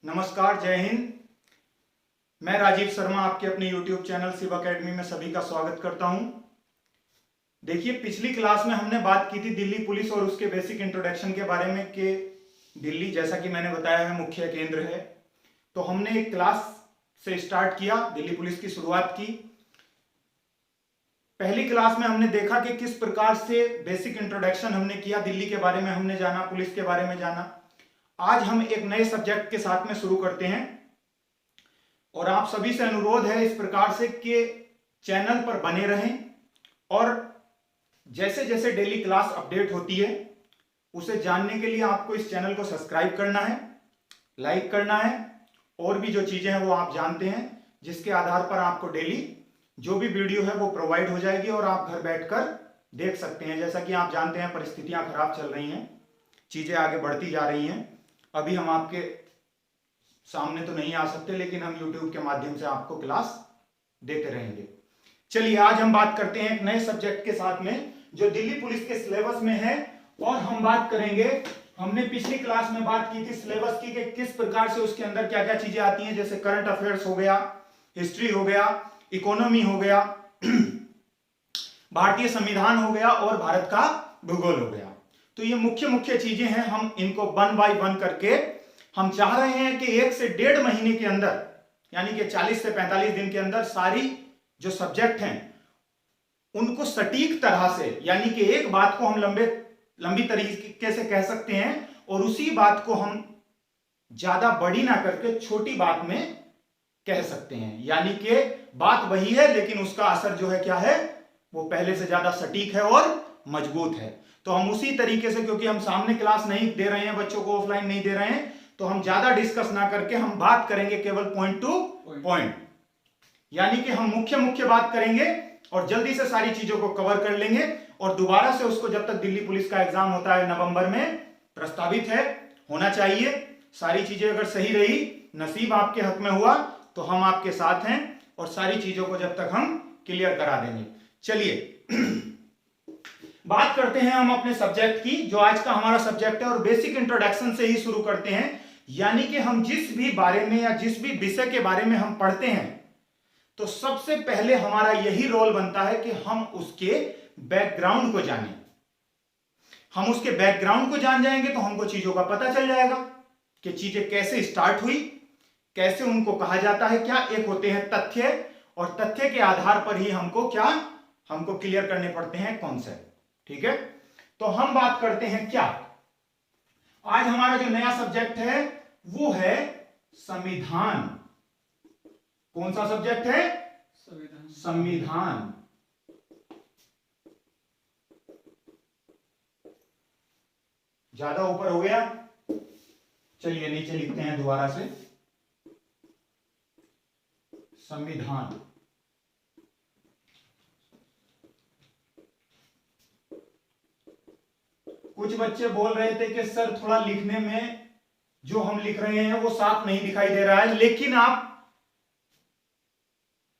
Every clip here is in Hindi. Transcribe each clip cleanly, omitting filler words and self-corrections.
नमस्कार, जय हिंद। मैं राजीव शर्मा आपके अपने YouTube चैनल शिव अकेडमी में सभी का स्वागत करता हूं। देखिए, पिछली क्लास में हमने बात की थी दिल्ली पुलिस और उसके बेसिक इंट्रोडक्शन के बारे में कि दिल्ली, जैसा कि मैंने बताया है, मुख्य केंद्र है। तो हमने एक क्लास से स्टार्ट किया, दिल्ली पुलिस की शुरुआत की। पहली क्लास में हमने देखा कि किस प्रकार से बेसिक इंट्रोडक्शन हमने किया, दिल्ली के बारे में हमने जाना, पुलिस के बारे में जाना। आज हम एक नए सब्जेक्ट के साथ में शुरू करते हैं और आप सभी से अनुरोध है इस प्रकार से कि चैनल पर बने रहें और जैसे जैसे डेली क्लास अपडेट होती है उसे जानने के लिए आपको इस चैनल को सब्सक्राइब करना है, लाइक करना है और भी जो चीजें हैं वो आप जानते हैं, जिसके आधार पर आपको डेली जो भी वीडियो है वो प्रोवाइड हो जाएगी और आप घर बैठकर देख सकते हैं। जैसा कि आप जानते हैं, परिस्थितियां खराब चल रही हैं, चीजें आगे बढ़ती जा रही हैं। अभी हम आपके सामने तो नहीं आ सकते, लेकिन हम YouTube के माध्यम से आपको क्लास देते रहेंगे। चलिए, आज हम बात करते हैं एक नए सब्जेक्ट के साथ में जो दिल्ली पुलिस के सिलेबस में है और हम बात करेंगे, हमने पिछली क्लास में बात की थी सिलेबस की कि किस प्रकार से उसके अंदर क्या क्या चीजें आती हैं, जैसे करंट अफेयर्स हो गया, हिस्ट्री हो गया, इकोनॉमी हो गया, भारतीय संविधान हो गया और भारत का भूगोल हो गया। तो ये मुख्य मुख्य चीजें हैं। हम इनको वन बाय वन करके हम चाह रहे हैं कि 1 से 1.5 महीने के अंदर, यानी कि 40 से 45 दिन के अंदर सारी जो सब्जेक्ट हैं उनको सटीक तरह से, यानी कि एक बात को हम लंबी तरीके से कह सकते हैं और उसी बात को हम ज्यादा बड़ी ना करके छोटी बात में कह सकते हैं। यानी कि बात वही है लेकिन उसका असर जो है क्या है, वो पहले से ज्यादा सटीक है और मजबूत है। तो हम उसी तरीके से, क्योंकि हम सामने क्लास नहीं दे रहे हैं, बच्चों को ऑफलाइन नहीं दे रहे हैं, तो हम ज्यादा डिस्कस ना करके हम बात करेंगे केवल पॉइंट टू पॉइंट, यानी कि हम मुख्य मुख्य बात करेंगे और जल्दी से सारी चीजों को कवर कर लेंगे और दोबारा से उसको, जब तक दिल्ली पुलिस का एग्जाम होता है नवंबर में, प्रस्तावित है, होना चाहिए। सारी चीजें अगर सही रही, नसीब आपके हक में हुआ, तो हम आपके साथ हैं और सारी चीजों को जब तक हम क्लियर करा देंगे। चलिए बात करते हैं हम अपने सब्जेक्ट की, जो आज का हमारा सब्जेक्ट है, और बेसिक इंट्रोडक्शन से ही शुरू करते हैं। यानी कि हम जिस भी बारे में या जिस भी विषय के बारे में हम पढ़ते हैं तो सबसे पहले हमारा यही रोल बनता है कि हम उसके बैकग्राउंड को जानें। हम उसके बैकग्राउंड को जान जाएंगे तो हमको चीजों का पता चल जाएगा कि चीजें कैसे स्टार्ट हुई, कैसे उनको कहा जाता है, क्या एक होते हैं तथ्य, और तथ्य के आधार पर ही हमको क्लियर करने पड़ते हैं कॉन्सेप्ट। ठीक है, तो हम बात करते हैं क्या, आज हमारा जो नया सब्जेक्ट है वो है संविधान। कौन सा सब्जेक्ट है? संविधान। ज्यादा ऊपर हो गया, चलिए नीचे लिखते हैं दोबारा से, संविधान। कुछ बच्चे बोल रहे थे कि सर थोड़ा लिखने में जो हम लिख रहे हैं वो साफ नहीं दिखाई दे रहा है, लेकिन आप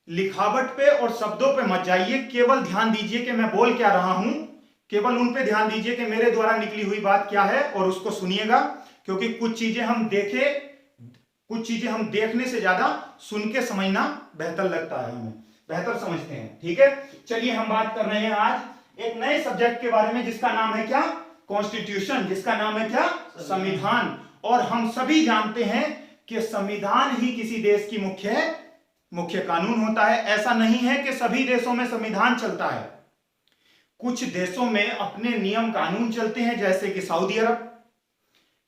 लिखावट पे और शब्दों पे मत जाइए, केवल ध्यान दीजिए कि मैं बोल क्या रहा हूं, केवल उन पे ध्यान दीजिए कि मेरे द्वारा निकली हुई बात क्या है और उसको सुनिएगा। क्योंकि कुछ चीजें हम देखने से ज्यादा सुन के समझना बेहतर लगता है, हमें बेहतर समझते हैं। ठीक है, चलिए हम बात कर रहे हैं आज एक नए सब्जेक्ट के बारे में जिसका नाम है क्या? कॉन्स्टिट्यूशन। जिसका नाम है क्या? संविधान। और हम सभी जानते हैं कि संविधान ही किसी देश की मुख्य कानून होता है। ऐसा नहीं है कि सभी देशों में संविधान चलता है, कुछ देशों में अपने नियम कानून चलते हैं, जैसे कि सऊदी अरब।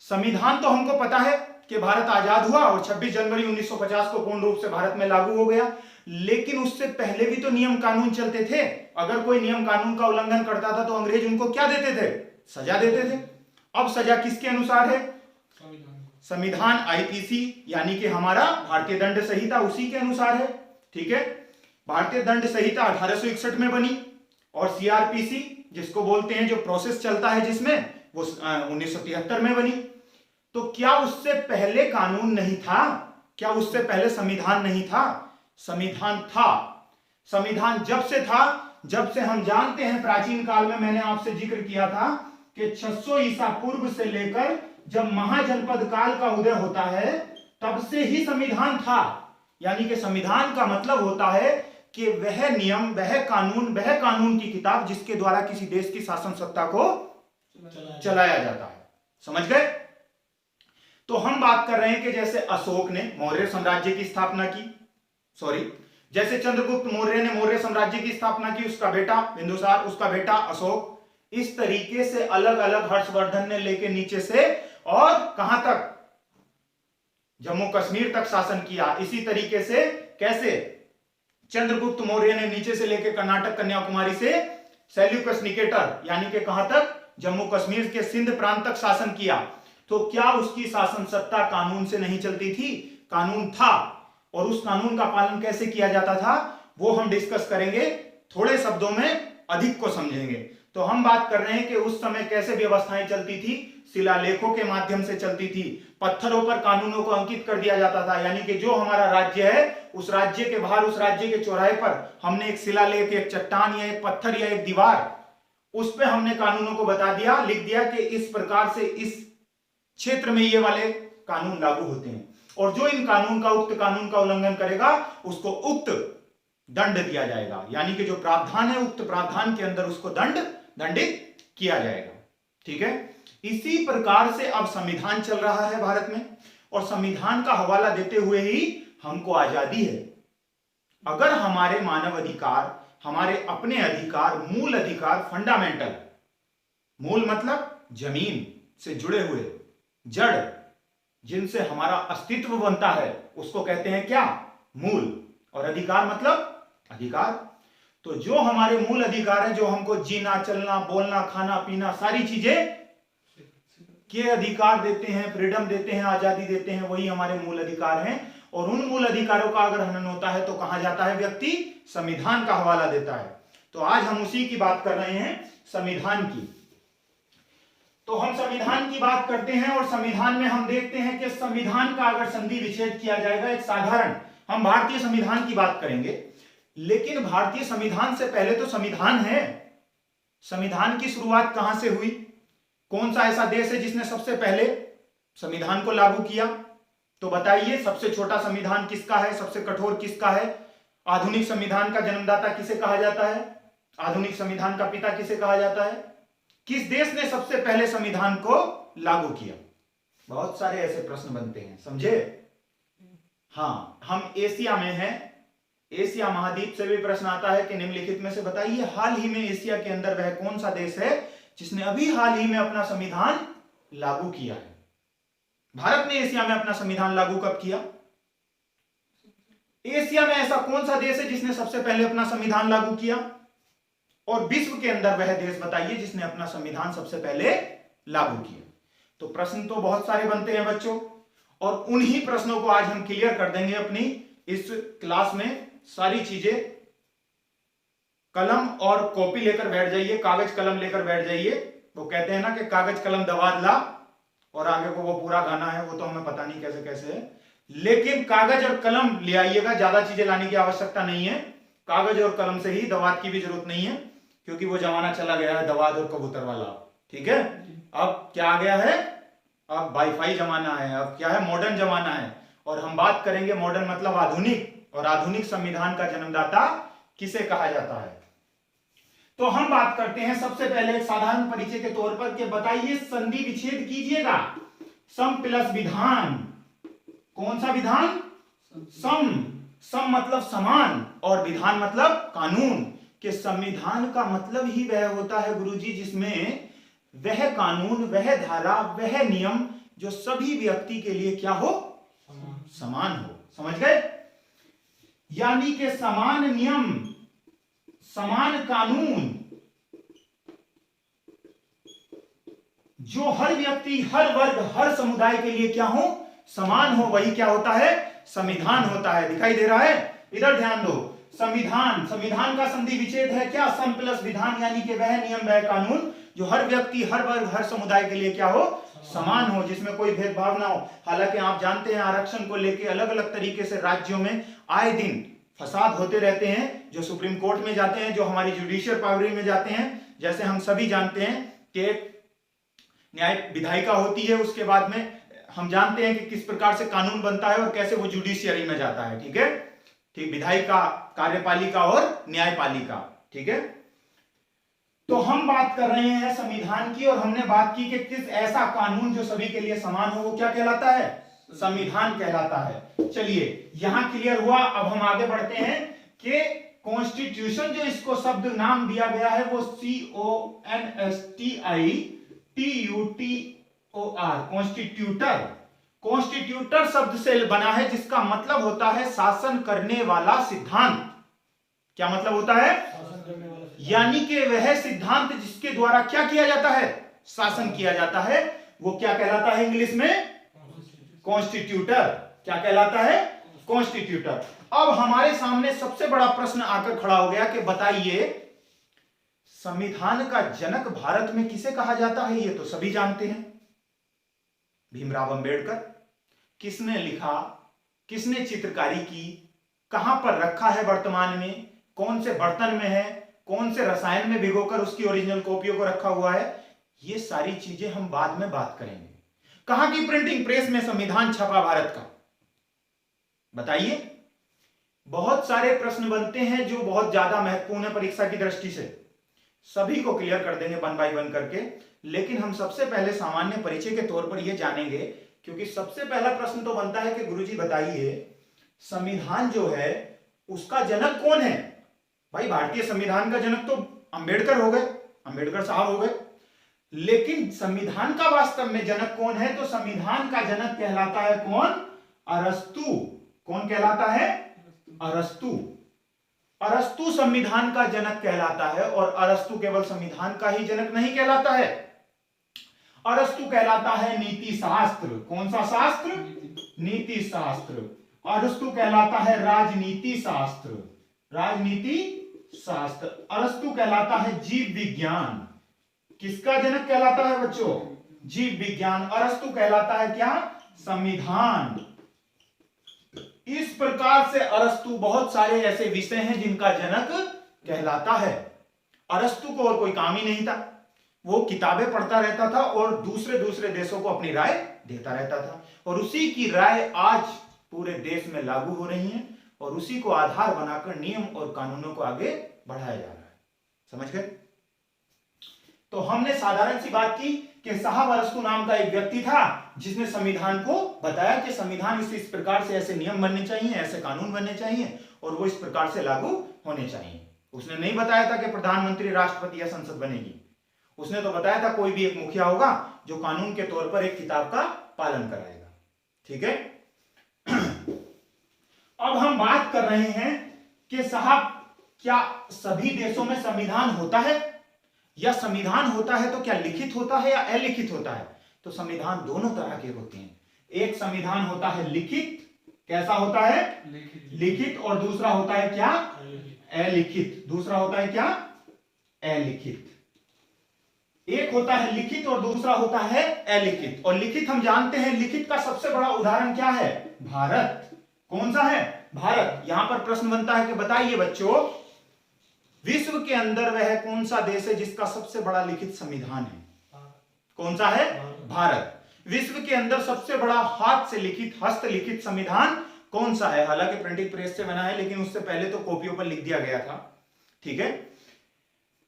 संविधान तो हमको पता है कि भारत आजाद हुआ और 26 जनवरी 1950 को पूर्ण रूप से भारत में लागू हो गया, लेकिन उससे पहले भी तो नियम कानून चलते थे। अगर कोई नियम कानून का उल्लंघन करता था तो अंग्रेज उनको क्या देते थे? सजा देते थे। अब सजा किसके अनुसार है? संविधान आईपीसी, यानी कि हमारा भारतीय दंड संहिता, उसी के अनुसार है। ठीक है, भारतीय दंड संहिता 1861 में बनी और सीआरपीसी जिसको बोलते हैं, जो प्रोसेस चलता है जिसमें, वो 1973 में बनी। तो क्या उससे पहले कानून नहीं था? क्या उससे पहले संविधान नहीं था? संविधान था। संविधान जब से था, जब से हम जानते हैं प्राचीन काल में, मैंने आपसे जिक्र किया था कि 600 ईसा पूर्व से लेकर जब महाजनपद काल का उदय होता है तब से ही संविधान था। यानी कि संविधान का मतलब होता है कि वह नियम, वह कानून की किताब जिसके द्वारा किसी देश की शासन सत्ता को चलाया जाता है। समझ गए? तो हम बात कर रहे हैं कि जैसे अशोक ने मौर्य साम्राज्य की स्थापना की, जैसे चंद्रगुप्त मौर्य ने मौर्य साम्राज्य की स्थापना की, उसका बेटा बिंदुसार, उसका बेटा अशोक, इस तरीके से अलग अलग हर्षवर्धन ने लेके नीचे से और कहां तक, जम्मू कश्मीर तक शासन किया। इसी तरीके से कैसे चंद्रगुप्त मौर्य ने नीचे से लेकर कर्नाटक कन्याकुमारी से सेल्यूकस निकेटर यानी कि कहां तक, जम्मू कश्मीर के सिंध प्रांत तक शासन किया। तो क्या उसकी शासन सत्ता कानून से नहीं चलती थी? कानून था, और उस कानून का पालन कैसे किया जाता था वो हम डिस्कस करेंगे, थोड़े शब्दों में अधिक को समझेंगे। तो हम बात कर रहे हैं कि उस समय कैसे व्यवस्थाएं चलती थी, शिलालेखों के माध्यम से चलती थी, पत्थरों पर कानूनों को अंकित कर दिया जाता था। यानी कि जो हमारा राज्य है, उस राज्य के बाहर, उस राज्य के चौराहे पर हमने एक शिलालेख, एक चट्टान या एक पत्थर या एक दीवार, उस पर हमने कानूनों को बता दिया, लिख दिया कि इस प्रकार से इस क्षेत्र में ये वाले कानून लागू होते हैं, और जो इन उक्त कानून का उल्लंघन करेगा उसको उक्त दंड दिया जाएगा। यानी कि जो प्रावधान है, उक्त प्रावधान के अंदर उसको दंडित किया जाएगा। ठीक है? इसी प्रकार से अब संविधान चल रहा है भारत में, और संविधान का हवाला देते हुए ही हमको आजादी है। अगर हमारे मानव अधिकार, हमारे अपने अधिकार, मूल अधिकार, फंडामेंटल, मूल मतलब जमीन से जुड़े हुए, जड़, जिनसे हमारा अस्तित्व बनता है, उसको कहते हैं क्या? मूल। और अधिकार मतलब अधिकार। तो जो हमारे मूल अधिकार है, जो हमको जीना, चलना, बोलना, खाना, पीना, सारी चीजें के अधिकार देते हैं, फ्रीडम देते हैं, आजादी देते हैं, वही हमारे मूल अधिकार हैं। और उन मूल अधिकारों का अगर हनन होता है तो कहां जाता है व्यक्ति? संविधान का हवाला देता है। तो आज हम उसी की बात कर रहे हैं, संविधान की। तो हम संविधान की बात करते हैं, और संविधान में हम देखते हैं कि संविधान का अगर संधि विच्छेद किया जाएगा, एक साधारण, हम भारतीय संविधान की बात करेंगे, लेकिन भारतीय संविधान से पहले तो संविधान है। संविधान की शुरुआत कहां से हुई? कौन सा ऐसा देश है जिसने सबसे पहले संविधान को लागू किया? तो बताइए, सबसे छोटा संविधान किसका है, सबसे कठोर किसका है? आधुनिक संविधान का जन्मदाता किसे कहा जाता है? आधुनिक संविधान का पिता किसे कहा जाता है? किस देश ने सबसे पहले संविधान को लागू किया? बहुत सारे ऐसे प्रश्न बनते हैं, समझे? हाँ, हम एशिया में हैं, एशिया महाद्वीप से भी प्रश्न आता है कि निम्नलिखित में से बताइए, हाल ही में एशिया के अंदर वह कौन सा देश है जिसने अभी हाल ही में अपना संविधान लागू किया है? भारत ने एशिया में अपना संविधान लागू कब किया? एशिया में ऐसा कौन सा देश है जिसने सबसे पहले अपना संविधान लागू किया? और विश्व के अंदर वह देश बताइए जिसने अपना संविधान सबसे पहले लागू किया। तो प्रश्न तो बहुत सारे बनते हैं बच्चों, और उन्हीं प्रश्नों को आज हम क्लियर कर देंगे अपनी इस क्लास में। सारी चीजें, कलम और कॉपी लेकर बैठ जाइए, कागज कलम लेकर बैठ जाइए। वो कहते हैं ना कि कागज कलम दवात ला, और आगे को वो पूरा गाना है, वो तो हमें पता नहीं कैसे कैसे है, लेकिन कागज और कलम ले आइएगा, ज्यादा चीजें लाने की आवश्यकता नहीं है। कागज और कलम से ही, दवात की भी जरूरत नहीं है, क्योंकि वो जमाना चला गया है दवात और कबूतर वाला। ठीक है? अब क्या आ गया है? अब वाईफाई जमाना है, अब क्या है? मॉडर्न जमाना है। और हम बात करेंगे मॉडर्न मतलब आधुनिक, और आधुनिक संविधान का जन्मदाता किसे कहा जाता है? तो हम बात करते हैं सबसे पहले एक साधारण परिचय के तौर पर कि बताइए, संधि विच्छेद कीजिएगा, सम प्लस विधान। कौन सा विधान? सम मतलब समान, और विधान मतलब कानून। कि संविधान का मतलब ही वह होता है गुरुजी जिसमें वह कानून, वह धारा, वह नियम जो सभी व्यक्ति के लिए क्या हो? समान हो। समझ गए? यानी कि समान नियम, समान कानून, जो हर व्यक्ति, हर वर्ग, हर समुदाय के लिए क्या हो? समान हो, वही क्या होता है? संविधान होता है। दिखाई दे रहा है? इधर ध्यान दो। संविधान, संविधान का संधि विच्छेद है क्या? सम प्लस विधान, यानी कि वह नियम, वह कानून जो हर व्यक्ति, हर वर्ग, हर समुदाय के लिए क्या हो? समान हो, जिसमें कोई भेदभाव ना हो। हालांकि आप जानते हैं आरक्षण को लेकर अलग अलग तरीके से राज्यों में आए दिन फसाद होते रहते हैं, जो सुप्रीम कोर्ट में जाते हैं, जो हमारी जुडिशियल पावर में जाते हैं। जैसे हम सभी जानते हैं कि न्याय विधायिका होती है, उसके बाद में हम जानते हैं कि किस प्रकार से कानून बनता है और कैसे वो जुडिशियरी में जाता है, ठीक है, ठीक, विधायिका, कार्यपालिका और न्यायपालिका, ठीक है। तो हम बात कर रहे हैं संविधान की और हमने बात की कि किस ऐसा कानून जो सभी के लिए समान हो वो क्या कहलाता है, संविधान कहलाता है। चलिए यहां क्लियर हुआ। अब हम आगे बढ़ते हैं कि कॉन्स्टिट्यूशन जो इसको शब्द नाम दिया गया है वो CONSTITUTOR, कॉन्स्टिट्यूटर, कॉन्स्टिट्यूटर शब्द से बना है जिसका मतलब होता है शासन करने वाला सिद्धांत। क्या मतलब होता है, यानी कि वह सिद्धांत जिसके द्वारा क्या किया जाता है, शासन किया जाता है, वो क्या कहलाता है इंग्लिश में, कॉन्स्टिट्यूटर। क्या कहलाता है, कॉन्स्टिट्यूटर। अब हमारे सामने सबसे बड़ा प्रश्न आकर खड़ा हो गया कि बताइए संविधान का जनक भारत में किसे कहा जाता है। ये तो सभी जानते हैं, भीमराव अंबेडकर। किसने लिखा, किसने चित्रकारी की, कहां पर रखा है वर्तमान में, कौन से बर्तन में है, कौन से रसायन में भिगोकर उसकी ओरिजिनल कॉपियों को रखा हुआ है, ये सारी चीजें हम बाद में बात करेंगे। कहां की प्रिंटिंग प्रेस में संविधान छपा भारत का, बताइए। बहुत सारे प्रश्न बनते हैं जो बहुत ज्यादा महत्वपूर्ण है परीक्षा की दृष्टि से, सभी को क्लियर कर देंगे वन बाय वन करके। लेकिन हम सबसे पहले सामान्य परिचय के तौर पर यह जानेंगे, क्योंकि सबसे पहला प्रश्न तो बनता है कि गुरुजी बताइए संविधान जो है उसका जनक कौन है। भाई भारतीय संविधान का जनक तो अंबेडकर हो गए, अंबेडकर साहब हो गए, लेकिन संविधान का वास्तव में जनक कौन है, तो संविधान का जनक कहलाता है कौन, अरस्तु। कौन कहलाता है, अरस्तु। अरस्तु संविधान का जनक कहलाता है। और अरस्तु केवल संविधान का ही जनक नहीं कहलाता है, अरस्तु कहलाता है नीति शास्त्र। कौन सा शास्त्र, नीति शास्त्र। अरस्तु कहलाता है राजनीति शास्त्र, राजनीति शास्त्र। अरस्तु कहलाता है जीव विज्ञान। किसका जनक कहलाता है बच्चों, जीव विज्ञान। अरस्तु कहलाता है क्या, संविधान। इस प्रकार से अरस्तु बहुत सारे ऐसे विषय हैं जिनका जनक कहलाता है। अरस्तु को और कोई काम ही नहीं था, वो किताबें पढ़ता रहता था और दूसरे दूसरे देशों को अपनी राय देता रहता था, और उसी की राय आज पूरे देश में लागू हो रही है और उसी को आधार बनाकर नियम और कानूनों को आगे बढ़ाया जा रहा है। समझ गए। तो हमने साधारण सी बात की कि साहब अरस्तु नाम का एक व्यक्ति था जिसने संविधान को बताया कि संविधान इस प्रकार से ऐसे नियम बनने चाहिए, ऐसे कानून बनने चाहिए और वो इस प्रकार से लागू होने चाहिए। उसने नहीं बताया था कि प्रधानमंत्री, राष्ट्रपति या संसद बनेगी, उसने तो बताया था कोई भी एक मुखिया होगा जो कानून के तौर पर एक किताब का पालन कराएगा। ठीक है। अब हम बात कर रहे हैं कि साहब क्या सभी देशों में संविधान होता है, या संविधान होता है तो क्या लिखित होता है या अलिखित होता है। तो संविधान दोनों तरह के होते हैं। एक संविधान होता है लिखित, कैसा होता है, लिखित, और दूसरा होता है क्या, अलिखित। दूसरा होता है क्या, अलिखित। एक होता है लिखित और दूसरा होता है अलिखित। और लिखित हम जानते हैं, लिखित का सबसे बड़ा उदाहरण क्या है, भारत। कौन सा है, भारत। यहां पर प्रश्न बनता है कि बताइए बच्चों विश्व के अंदर वह कौन सा देश है जिसका सबसे बड़ा लिखित संविधान है। कौन सा है, भारत। विश्व के अंदर सबसे बड़ा हाथ से लिखित, हस्तलिखित संविधान कौन सा है। हालांकि प्रिंटिंग प्रेस से बना है लेकिन उससे पहले तो कॉपियों पर लिख दिया गया था। ठीक है।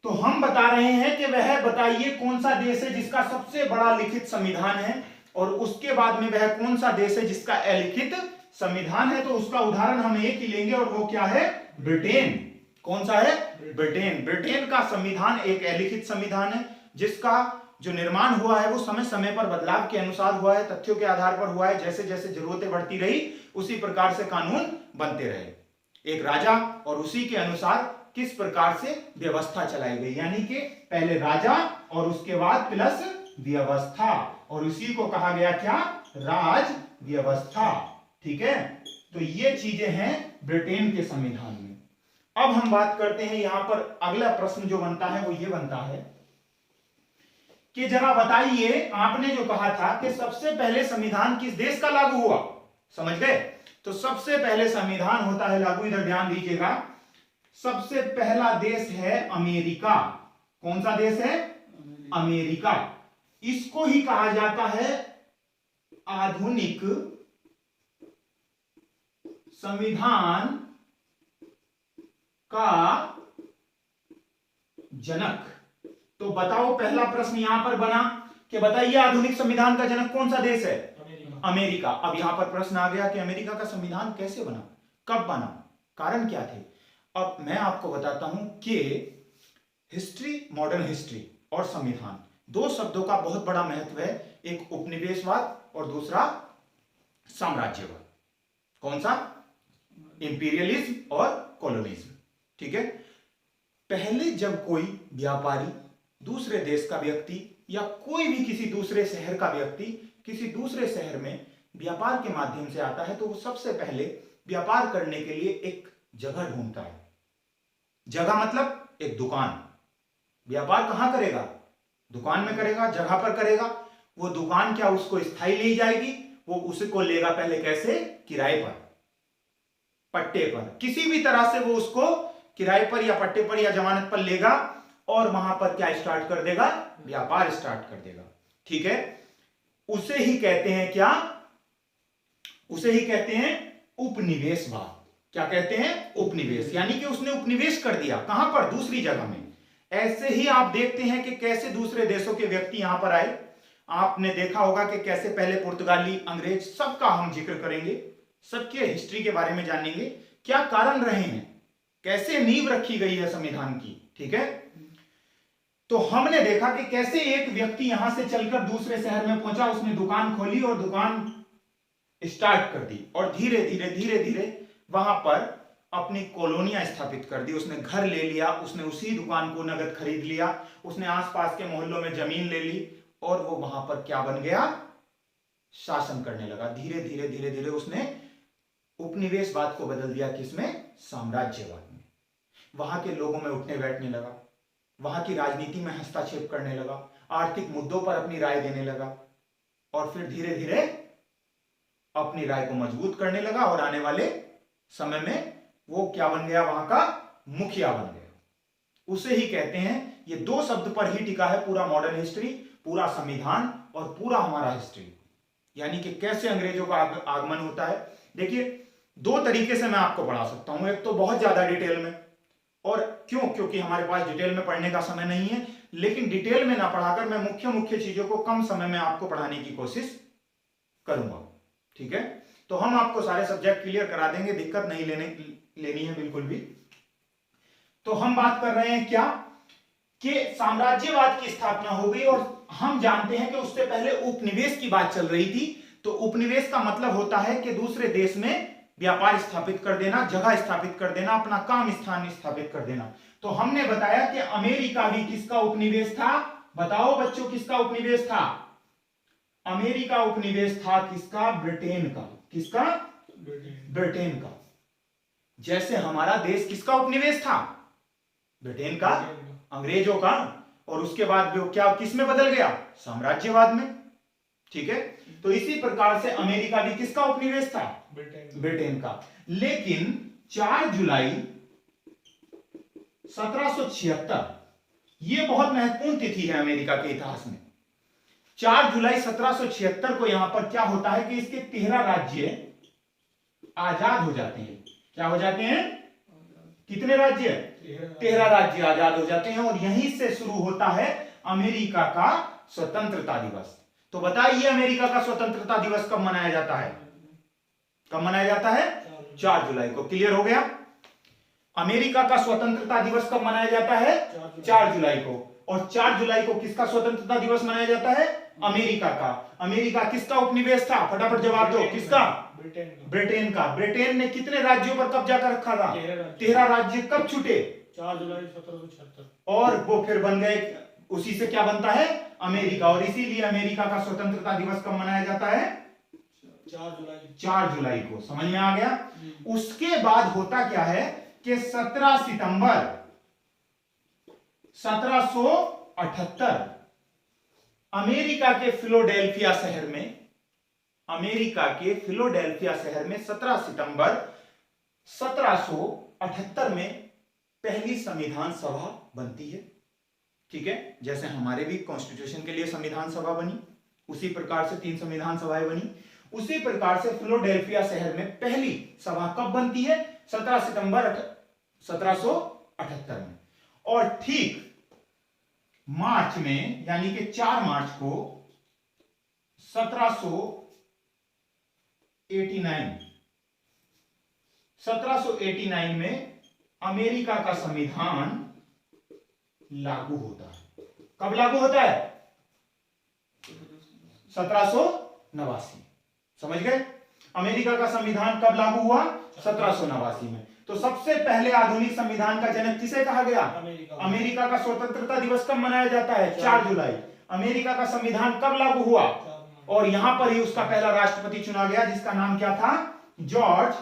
तो हम बता रहे हैं कि वह बताइए कौन सा देश है जिसका सबसे बड़ा लिखित संविधान है, और उसके बाद में वह कौन सा देश है जिसका अलिखित संविधान है। तो उसका उदाहरण हम एक ही लेंगे और वो क्या है, ब्रिटेन। कौन सा है, ब्रिटेन। ब्रिटेन का संविधान एक अलिखित संविधान है जिसका जो निर्माण हुआ है वो समय समय पर बदलाव के अनुसार हुआ है, तथ्यों के आधार पर हुआ है। जैसे जैसे जरूरतें बढ़ती रही उसी प्रकार से कानून बनते रहे। एक राजा और उसी के अनुसार किस प्रकार से व्यवस्था चलाई गई, यानी कि पहले राजा और उसके बाद प्लस व्यवस्था, और उसी को कहा गया क्या, राज व्यवस्था। ठीक है। तो ये चीजें हैं ब्रिटेन के संविधान में। अब हम बात करते हैं, यहां पर अगला प्रश्न जो बनता है वो ये बनता है कि जरा बताइए आपने जो कहा था कि सबसे पहले संविधान किस देश का लागू हुआ। समझ गए। तो सबसे पहले संविधान होता है लागू, इधर ध्यान दीजिएगा, सबसे पहला देश है अमेरिका। कौन सा देश है, अमेरिका। इसको ही कहा जाता है आधुनिक संविधान का जनक। तो बताओ, पहला प्रश्न यहां पर बना कि बताइए आधुनिक संविधान का जनक कौन सा देश है? अमेरिका। अब यहां पर प्रश्न आ गया कि अमेरिका का संविधान कैसे बना, कब बना, कारण क्या थे? अब मैं आपको बताता हूं कि हिस्ट्री, मॉडर्न हिस्ट्री और संविधान, दो शब्दों का बहुत बड़ा महत्व है। एक उपनिवेशवाद और दूसरा साम्राज्यवाद। कौन सा? इंपीरियलिज्म और कॉलोनिज्म। ठीक है। पहले जब कोई व्यापारी दूसरे देश का व्यक्ति या कोई भी किसी दूसरे शहर का व्यक्ति किसी दूसरे शहर में व्यापार के माध्यम से आता है तो वो सबसे पहले व्यापार करने के लिए एक जगह ढूंढता है। जगह मतलब एक दुकान। व्यापार कहां करेगा? दुकान में करेगा, जगह पर करेगा। वो दुकान क्या उसको स्थायी ले जाएगी? वो उसको लेगा पहले कैसे? किराए पर, पट्टे पर, किसी भी तरह से वो उसको किराए पर या पट्टे पर या जमानत पर लेगा और वहां पर क्या स्टार्ट कर देगा? व्यापार स्टार्ट कर देगा। ठीक है। उसे ही कहते हैं क्या? उसे ही कहते हैं उपनिवेशवाद। क्या कहते हैं? उपनिवेश। यानी कि उसने उपनिवेश कर दिया। कहां पर? दूसरी जगह में। ऐसे ही आप देखते हैं कि कैसे दूसरे देशों के व्यक्ति यहां पर आए। आपने देखा होगा कि कैसे पहले पुर्तगाली, अंग्रेज, सबका हम जिक्र करेंगे, सबके हिस्ट्री के बारे में जानेंगे, क्या कारण रहे हैं, कैसे नींव रखी गई है संविधान की। ठीक है। तो हमने देखा कि कैसे एक व्यक्ति यहां से चलकर दूसरे शहर में पहुंचा, उसने दुकान खोली और दुकान स्टार्ट कर दी और धीरे धीरे धीरे धीरे वहां पर अपनी कॉलोनियां स्थापित कर दी। उसने घर ले लिया, उसने उसी दुकान को नगद खरीद लिया, उसने आसपास के मोहल्लों में जमीन ले ली और वो वहां पर क्या बन गया? शासन करने लगा। धीरे धीरे धीरे धीरे उसने उपनिवेशवाद को बदल दिया। किसमें? साम्राज्यवाद में। वहां के लोगों में उठने बैठने लगा, वहां की राजनीति में हस्तक्षेप करने लगा, आर्थिक मुद्दों पर अपनी राय देने लगा और फिर धीरे धीरे अपनी राय को मजबूत करने लगा और आने वाले समय में वो क्या बन गया? वहां का मुखिया बन गया। उसे ही कहते हैं, ये दो शब्द पर ही टिका है पूरा मॉडर्न हिस्ट्री, पूरा संविधान और पूरा हमारा हिस्ट्री। यानी कि कैसे अंग्रेजों का आगमन होता है। देखिए, दो तरीके से मैं आपको पढ़ा सकता हूं। एक तो बहुत ज्यादा डिटेल में, और क्यों? क्योंकि हमारे पास डिटेल में पढ़ने का समय नहीं है, लेकिन डिटेल में ना पढ़ाकर मैं मुख्य मुख्य चीजों को कम समय में आपको पढ़ाने की कोशिश करूंगा। ठीक है। तो हम आपको सारे सब्जेक्ट क्लियर करा देंगे, दिक्कत नहीं लेनी है बिल्कुल भी। तो हम बात कर रहे हैं क्या कि साम्राज्यवाद की स्थापना हो गई और हम जानते हैं कि उससे पहले उपनिवेश की बात चल रही थी। तो उपनिवेश का मतलब होता है कि दूसरे देश में व्यापार स्थापित कर देना, जगह स्थापित कर देना, अपना काम स्थान स्थापित कर देना। तो हमने बताया कि अमेरिका भी किसका उपनिवेश था? बताओ बच्चों, किसका उपनिवेश था? अमेरिका उपनिवेश था किसका? ब्रिटेन का। किसका? ब्रिटेन का। जैसे हमारा देश किसका उपनिवेश था? ब्रिटेन का, अंग्रेजों का। और उसके बाद वो क्या किस में बदल गया? साम्राज्यवाद में। ठीक है। तो इसी प्रकार से अमेरिका भी किसका उपनिवेश था? ब्रिटेन का। लेकिन 4 जुलाई 1776, यह बहुत महत्वपूर्ण तिथि है अमेरिका के इतिहास में। 4 जुलाई 1776 को यहां पर क्या होता है कि इसके 13 राज्य आजाद हो जाते हैं। क्या हो जाते हैं? कितने राज्य? 13 राज्य आजाद हो जाते हैं और यहीं से शुरू होता है अमेरिका का स्वतंत्रता दिवस। तो बताइए, अमेरिका का स्वतंत्रता दिवस कब मनाया जाता है? कब मनाया जाता है? 4 जुलाई को। क्लियर हो गया? अमेरिका का स्वतंत्रता दिवस कब मनाया जाता है? 4 जुलाई को। और 4 जुलाई को किसका स्वतंत्रता दिवस मनाया जाता है? अमेरिका का। अमेरिका किसका उपनिवेश था? फटाफट जवाब दो। किसका? ब्रिटेन का। ब्रिटेन ने कितने राज्यों पर कब्जा कर रखा था? 13 राज्य। कब छूटे? 4 जुलाई 1776। और वो फिर बन गए, उसी से क्या बनता है? अमेरिका। और इसीलिए अमेरिका का स्वतंत्रता दिवस कब मनाया जाता है? 4 जुलाई को। समझ में आ गया? उसके बाद होता क्या है कि 17 सितंबर 1778 अमेरिका के फिलाडेल्फिया शहर में, अमेरिका के फिलाडेल्फिया शहर में 17 सितंबर 1778 में पहली संविधान सभा बनती है। ठीक है। जैसे हमारे भी कॉन्स्टिट्यूशन के लिए संविधान सभा बनी, उसी प्रकार से 3 संविधान सभाएं बनी। उसी प्रकार से फिलाडेल्फिया शहर में पहली सभा कब बनती है? 17 सितंबर 1778 में। और ठीक मार्च में, यानी कि 4 मार्च को 1789 में अमेरिका का संविधान लागू होता है। कब लागू होता है? 1789। समझ गए? अमेरिका का संविधान कब लागू हुआ? 1789 में। तो सबसे पहले आधुनिक संविधान का जनक किसे कहा गया? अमेरिका का स्वतंत्रता दिवस कब मनाया जाता है? 4 जुलाई। अमेरिका का संविधान कब लागू हुआ? और यहां पर ही उसका पहला राष्ट्रपति चुना गया, जिसका नाम क्या था? George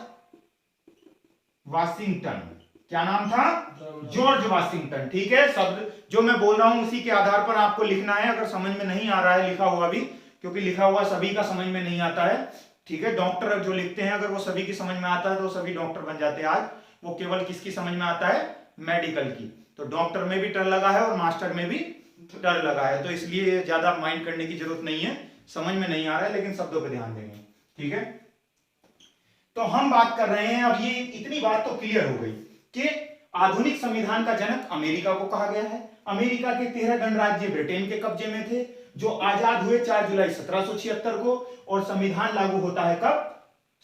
Washington. क्या नाम था? George Washington. ठीक है, शब्द जो मैं बोल रहा हूं उसी के आधार पर आपको लिखना है। अगर समझ में नहीं आ रहा है लिखा हुआ भी, क्योंकि लिखा हुआ सभी का समझ में नहीं आता है। ठीक है, डॉक्टर जो लिखते हैं अगर वो सभी की समझ में आता है तो सभी डॉक्टर बन जाते हैं। आज वो केवल किसकी समझ में आता है? मेडिकल की। तो डॉक्टर में भी टर लगा है और मास्टर में भी टर लगा है, तो इसलिए ज्यादा माइंड करने की जरूरत नहीं है। समझ में नहीं आ रहा है लेकिन शब्दों पर ध्यान देंगे। ठीक है, तो हम बात कर रहे हैं, अब ये इतनी बात तो क्लियर हो गई कि आधुनिक संविधान का जनक अमेरिका को कहा गया है। अमेरिका के 13 गणराज्य ब्रिटेन के कब्जे में थे, जो आजाद हुए 4 जुलाई 1776 को, और संविधान लागू होता है कब?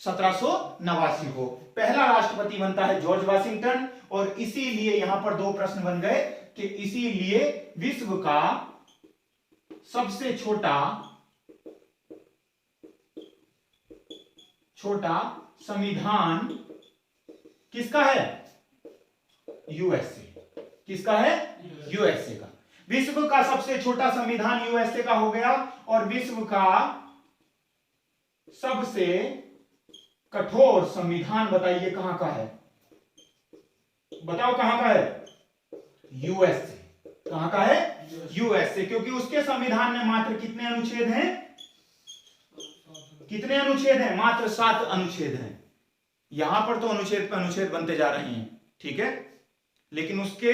1789 को। पहला राष्ट्रपति बनता है जॉर्ज वाशिंगटन, और इसीलिए यहां पर 2 प्रश्न बन गए कि इसीलिए विश्व का सबसे छोटा संविधान किसका है? यूएसए। किसका है? यूएसए का। विश्व का सबसे छोटा संविधान यूएसए का हो गया, और विश्व का सबसे कठोर संविधान बताइए कहां का है? बताओ कहां का है? यूएसए। कहां का है? यूएसए। क्योंकि उसके संविधान में मात्र कितने अनुच्छेद हैं? कितने अनुच्छेद हैं? मात्र 7 अनुच्छेद हैं। यहां पर तो अनुच्छेद पर अनुच्छेद बनते जा रहे हैं। ठीक है, लेकिन उसके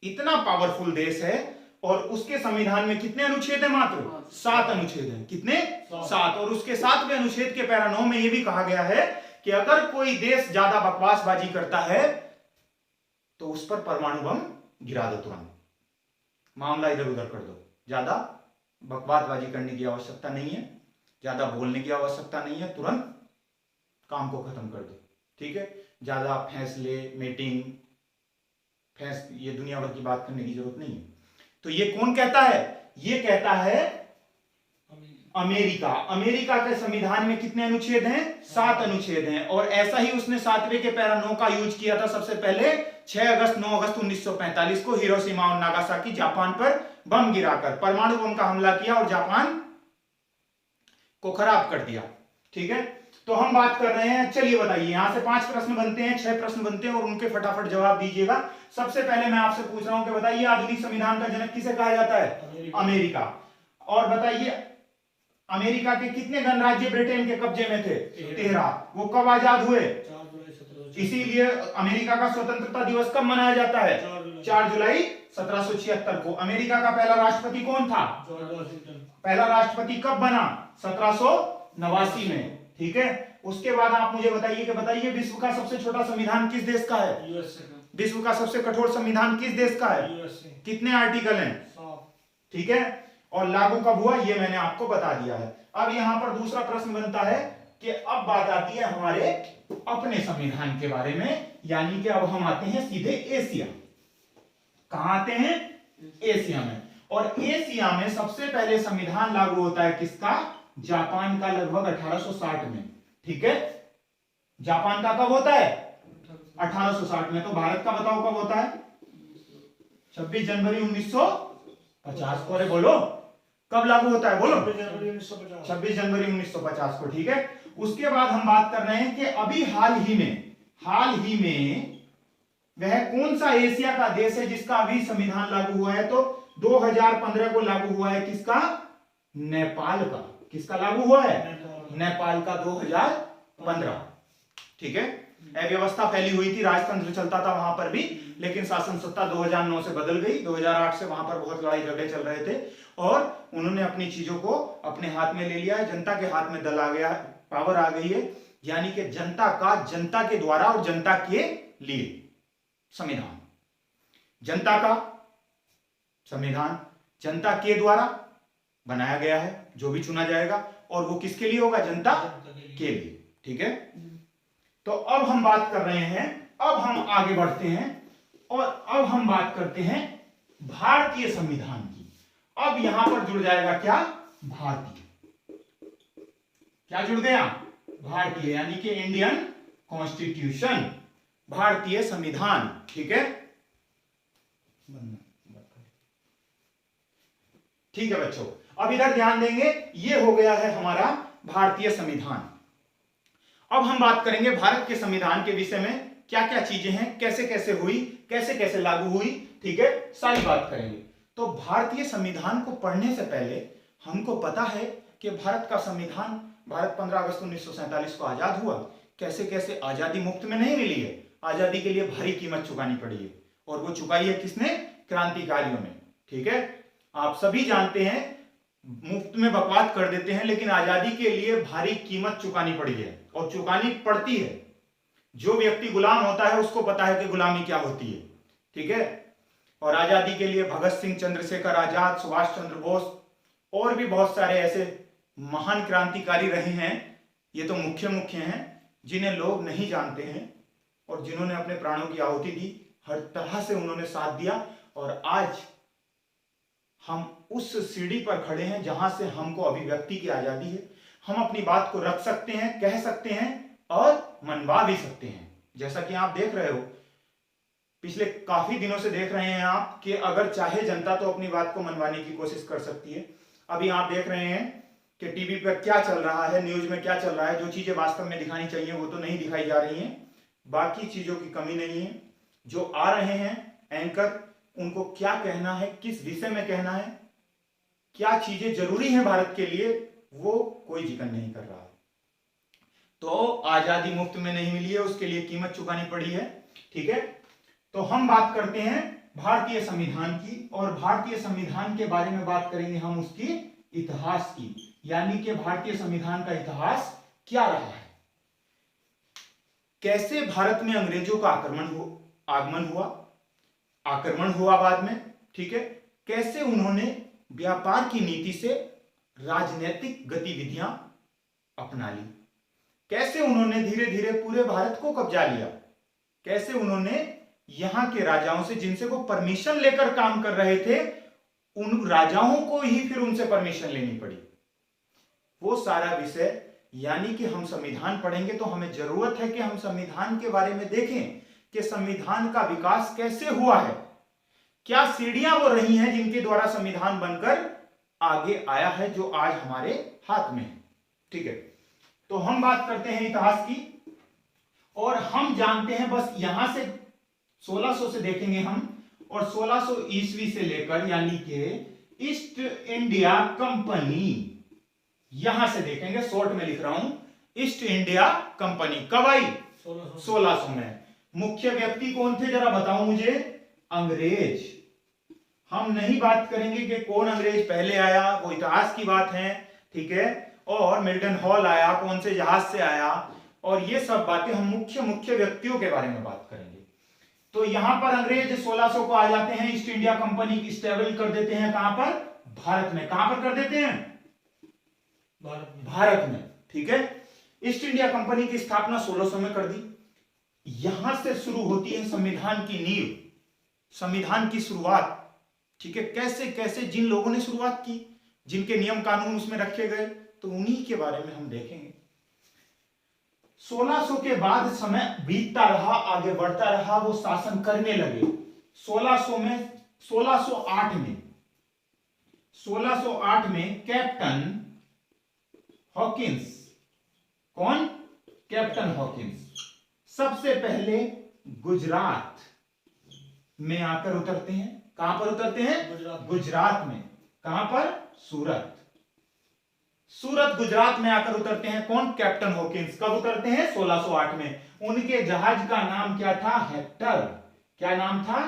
इतना पावरफुल देश है और उसके संविधान में कितने अनुच्छेद हैं? मात्र 7 अनुच्छेद हैं। कितने? 7। और उसके 7वें अनुच्छेद के पैरा 9 में यह भी कहा गया है कि अगर कोई देश ज्यादा बकवासबाजी करता है तो उस पर परमाणु बम गिरा दो, तुरंत मामला इधर उधर कर दो। ज्यादा बकवासबाजी करने की आवश्यकता नहीं है, ज्यादा बोलने की आवश्यकता नहीं है, तुरंत काम को खत्म कर दो। ठीक है, ज्यादा फैसले, मीटिंग, ये दुनिया भर की बात करने की जरूरत नहीं है। तो ये कौन कहता है? ये कहता है अमेरिका। अमेरिका के संविधान में कितने अनुच्छेद हैं? 7 अनुच्छेद हैं। और ऐसा ही उसने 7वें के पैरा 9 का यूज किया था सबसे पहले 9 अगस्त 1945 को हिरोशिमा और नागासाकी जापान पर बम गिराकर, परमाणु बम का हमला किया और जापान को खराब कर दिया। ठीक है, तो हम बात कर रहे हैं, चलिए बताइए, यहां से 5 प्रश्न बनते हैं, 6 प्रश्न बनते हैं और उनके फटाफट जवाब दीजिएगा। सबसे पहले मैं आपसे पूछ रहा हूं कि बताइए आधुनिक संविधान का जनक किसे कहा जाता है? अमेरिका। और बताइए अमेरिका के कितने गणराज्य ब्रिटेन के कब्जे में थे? 13। वो कब आजाद हुए? 4 जुलाई 1776। इसीलिए अमेरिका का स्वतंत्रता दिवस कब मनाया जाता है? 4 जुलाई 1776 को। अमेरिका का पहला राष्ट्रपति कौन था? George Washington. पहला राष्ट्रपति कब बना? 1789 में। ठीक है, उसके बाद आप मुझे बताइए विश्व का सबसे छोटा संविधान किस देश का है? यूएसए का। विश्व का सबसे कठोर संविधान किस देश का है? यूएसए। कितने आर्टिकल हैं? 7। ठीक है, और लागू कब हुआ ये मैंने आपको बता दिया है। अब यहां पर दूसरा प्रश्न बनता है कि अब बात आती है हमारे अपने संविधान के बारे में, यानी कि अब हम आते हैं सीधे एशिया। कहां आते हैं? एशिया में। और एशिया में सबसे पहले संविधान लागू होता है किसका? जापान का, लगभग 1860 में। ठीक है, जापान का कब होता है? 1860 में। तो भारत का बताओ कब होता है? 26 जनवरी 1950 को। अरे बोलो, कब लागू होता है? बोलो। 26 जनवरी 1950 को। ठीक है, उसके बाद हम बात कर रहे हैं कि अभी हाल ही में वह कौन सा एशिया का देश है जिसका अभी संविधान लागू हुआ है? तो 2015 को लागू हुआ है। किसका? नेपाल का। किसका लागू हुआ है? नेपाल का 2015। ठीक है, अव्यवस्था फैली हुई थी, राजतंत्र चलता था वहां पर भी, लेकिन शासन सत्ता 2009 से बदल गई। 2008 से वहां पर बहुत लड़ाई झगड़े चल रहे थे और उन्होंने अपनी चीजों को अपने हाथ में ले लिया है। जनता के हाथ में दल आ गया, पावर आ गई है, यानी कि जनता के द्वारा और जनता के लिए संविधान, जनता का संविधान जनता के द्वारा बनाया गया है, जो भी चुना जाएगा, और वो किसके लिए होगा? जनता के लिए। ठीक है, तो अब हम बात कर रहे हैं, अब हम आगे बढ़ते हैं और अब हम बात करते हैं भारतीय संविधान की। अब यहां पर जुड़ जाएगा क्या? भारतीय। क्या जुड़ गया? भारतीय, यानी कि इंडियन कॉन्स्टिट्यूशन, भारतीय संविधान। ठीक है, ठीक है बच्चों, अब इधर ध्यान देंगे, ये हो गया है हमारा भारतीय संविधान। अब हम बात करेंगे भारत के संविधान के विषय में, क्या क्या चीजें हैं, कैसे कैसे हुई, कैसे कैसे लागू हुई। ठीक है, सारी बात करेंगे। तो भारतीय संविधान को पढ़ने से पहले हमको पता है कि भारत का संविधान, भारत 15 अगस्त 1947 को आजाद हुआ। कैसे कैसे आजादी मुफ्त में नहीं मिली है, आजादी के लिए भारी कीमत चुकानी पड़ी है, और वो चुकाई है किसने? क्रांतिकारियों ने। ठीक है, आप सभी जानते हैं, मुफ्त में बकवास कर देते हैं, लेकिन आजादी के लिए भारी कीमत चुकानी पड़ी है और चुकानी पड़ती है। जो व्यक्ति गुलाम होता है उसको पता है कि गुलामी क्या होती है। ठीक है, और आजादी के लिए भगत सिंह, चंद्रशेखर आजाद, सुभाष चंद्र बोस और भी बहुत सारे ऐसे महान क्रांतिकारी रहे हैं। ये तो मुख्य हैं जिन्हें लोग नहीं जानते हैं और जिन्होंने अपने प्राणों की आहुति दी, हर तरह से उन्होंने साथ दिया, और आज हम उस सीढ़ी पर खड़े हैं जहां से हमको अभिव्यक्ति की आजादी है। हम अपनी बात को रख सकते हैं, कह सकते हैं और मनवा भी सकते हैं। जैसा कि आप देख रहे हो, पिछले काफी दिनों से देख रहे हैं आप कि अगर चाहे जनता तो अपनी बात को मनवाने की कोशिश कर सकती है। अभी आप देख रहे हैं कि टीवी पर क्या चल रहा है, न्यूज में क्या चल रहा है, जो चीजें वास्तव में दिखानी चाहिए वो तो नहीं दिखाई जा रही हैं। बाकी चीजों की कमी नहीं है। जो आ रहे हैं एंकर, उनको क्या कहना है, किस विषय में कहना है, क्या चीजें जरूरी हैं भारत के लिए, वो कोई जिक्र नहीं कर रहा है। तो आजादी मुफ्त में नहीं मिली है, उसके लिए कीमत चुकानी पड़ी है। ठीक है, तो हम बात करते हैं भारतीय संविधान की, और भारतीय संविधान के बारे में बात करेंगे हम उसकी इतिहास की, यानी कि भारतीय संविधान का इतिहास क्या रहा है, कैसे भारत में अंग्रेजों का आक्रमण हुआ बाद में। ठीक है, कैसे उन्होंने व्यापार की नीति से राजनीतिक गतिविधियां अपना ली, कैसे उन्होंने धीरे धीरे पूरे भारत को कब्जा लिया, कैसे उन्होंने यहां के राजाओं से, जिनसे वो परमिशन लेकर काम कर रहे थे, उन राजाओं को ही फिर उनसे परमिशन लेनी पड़ी। वो सारा विषय, यानी कि हम संविधान पढ़ेंगे तो हमें जरूरत है कि हम संविधान के बारे में देखें कि संविधान का विकास कैसे हुआ है, क्या सीढ़ियां वो रही हैं जिनके द्वारा संविधान बनकर आगे आया है जो आज हमारे हाथ में है। ठीक है, तो हम बात करते हैं इतिहास की, और हम जानते हैं, बस यहां से 1600 से देखेंगे हम, और 1600 ईस्वी से लेकर, यानी कि ईस्ट इंडिया कंपनी, यहां से देखेंगे, शॉर्ट में लिख रहा हूं, ईस्ट इंडिया कंपनी कब आई? 1600 में। मुख्य व्यक्ति कौन थे जरा बताओ मुझे? अंग्रेज। हम नहीं बात करेंगे कि कौन अंग्रेज पहले आया, वो इतिहास की बात है। ठीक है, और मिल्टन हॉल आया, कौन से जहाज से आया, और ये सब बातें हम मुख्य व्यक्तियों के बारे में बात करेंगे। तो यहां पर अंग्रेज 1600 को आ जाते हैं, ईस्ट इंडिया कंपनी की स्टेबल कर देते हैं। कहां पर? भारत में। कहां पर कर देते हैं? भारत में। ठीक है, ईस्ट इंडिया कंपनी की स्थापना 1600 में कर दी। यहां से शुरू होती है संविधान की नींव, संविधान की शुरुआत। ठीक है, कैसे कैसे जिन लोगों ने शुरुआत की, जिनके नियम कानून उसमें रखे गए, तो उन्हीं के बारे में हम देखेंगे। 1600 के बाद समय बीतता रहा, आगे बढ़ता रहा, वो शासन करने लगे। 1608 में कैप्टन हॉकिंस, कौन? कैप्टन हॉकिंस सबसे पहले गुजरात में आकर उतरते हैं। कहां पर उतरते हैं? गुजरात में। कहां पर? सूरत। सूरत गुजरात में आकर उतरते हैं। कौन? Captain Hawkins. कब उतरते हैं? 1608 में। उनके जहाज का नाम क्या था? हेक्टर। क्या नाम था?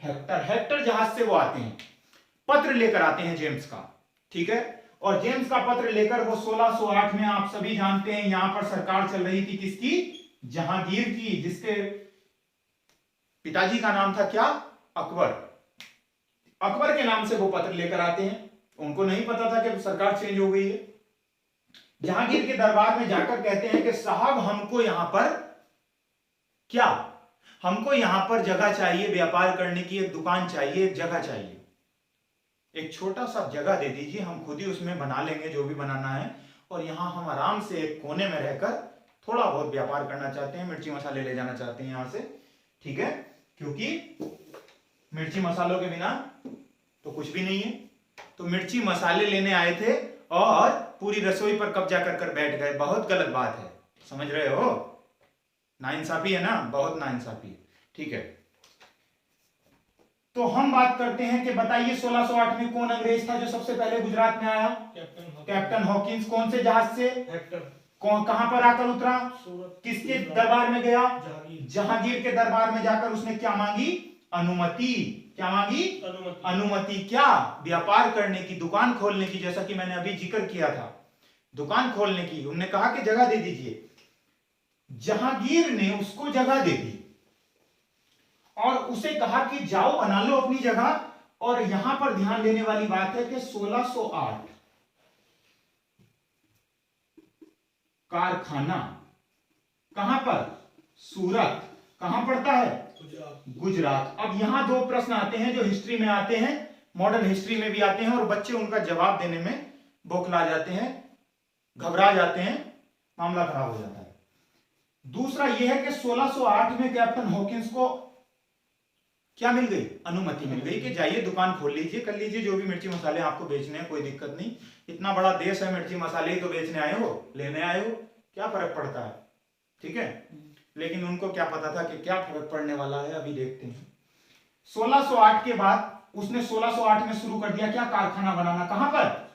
हेक्टर। हेक्टर जहाज से वो आते हैं, पत्र लेकर आते हैं जेम्स का, ठीक है। और जेम्स का पत्र लेकर वो 1608 में, आप सभी जानते हैं, यहां पर सरकार चल रही थी किसकी? जहांगीर की, जिसके पिताजी का नाम था क्या? अकबर। अकबर के नाम से वो पत्र लेकर आते हैं। उनको नहीं पता था कि सरकार चेंज हो गई है। जहांगीर के दरबार में जाकर कहते हैं कि साहब हमको यहां पर क्या, हमको यहां पर जगह चाहिए, व्यापार करने की एक दुकान चाहिए, एक जगह चाहिए, एक छोटा सा जगह दे दीजिए, हम खुद ही उसमें बना लेंगे जो भी बनाना है, और यहां हम आराम से एक कोने में रहकर थोड़ा बहुत व्यापार करना चाहते हैं, मिर्ची मसाले ले जाना चाहते हैं यहां से, ठीक है, क्योंकि मिर्ची मसालों के बिना तो कुछ भी नहीं है। तो मिर्ची मसाले लेने आए थे और पूरी रसोई पर कब्जा कर कर बैठ गए। बहुत गलत बात है, समझ रहे हो? नाइंसाफी है ना, बहुत नाइंसाफी है, ठीक है। तो हम बात करते हैं कि बताइए 1608 में कौन अंग्रेज था जो सबसे पहले गुजरात में आया? Captain Hawkins. कौन से जहाज से? हेक्टर। कौन, कहां पर आकर उतरा? सूरत। किसके दरबार में गया? जहांगीर। जहांगीर के दरबार में जाकर उसने क्या मांगी? अनुमति। क्या मांगी? अनुमति। अनुमति। क्या? व्यापार करने की, दुकान खोलने की, जैसा कि मैंने अभी जिक्र किया था, दुकान खोलने की। उन्होंने कहा कि जगह दे दीजिए। जहांगीर ने उसको जगह दे दी और उसे कहा कि जाओ बना लो अपनी जगह। और यहां पर ध्यान देने वाली बात है कि 1608 कारखाना कहां पर? सूरत। कहां पड़ता है? गुजरात। गुजरात। अब यहां दो प्रश्न आते हैं जो हिस्ट्री में आते हैं, मॉडर्न हिस्ट्री में भी आते हैं, और बच्चे उनका जवाब देने में बौखला जाते हैं, घबरा जाते हैं, मामला खराब हो जाता है। दूसरा यह है कि 1608 में कैप्टन हॉकिंस को क्या मिल गई? अनुमति मिल गई कि जाइए दुकान खोल लीजिए, कर लीजिए, जो भी मिर्ची मसाले आपको बेचने हैं, कोई दिक्कत नहीं, इतना बड़ा देश है, मिर्ची मसाले ही तो बेचने आए हो, लेने आए हो, क्या फर्क पड़ता है, ठीक है। लेकिन उनको क्या पता था कि क्या फर्क पड़ने वाला है, अभी देखते हैं। 1608 के बाद उसने 1608 में शुरू कर दिया क्या? कारखाना बनाना। कहां पर?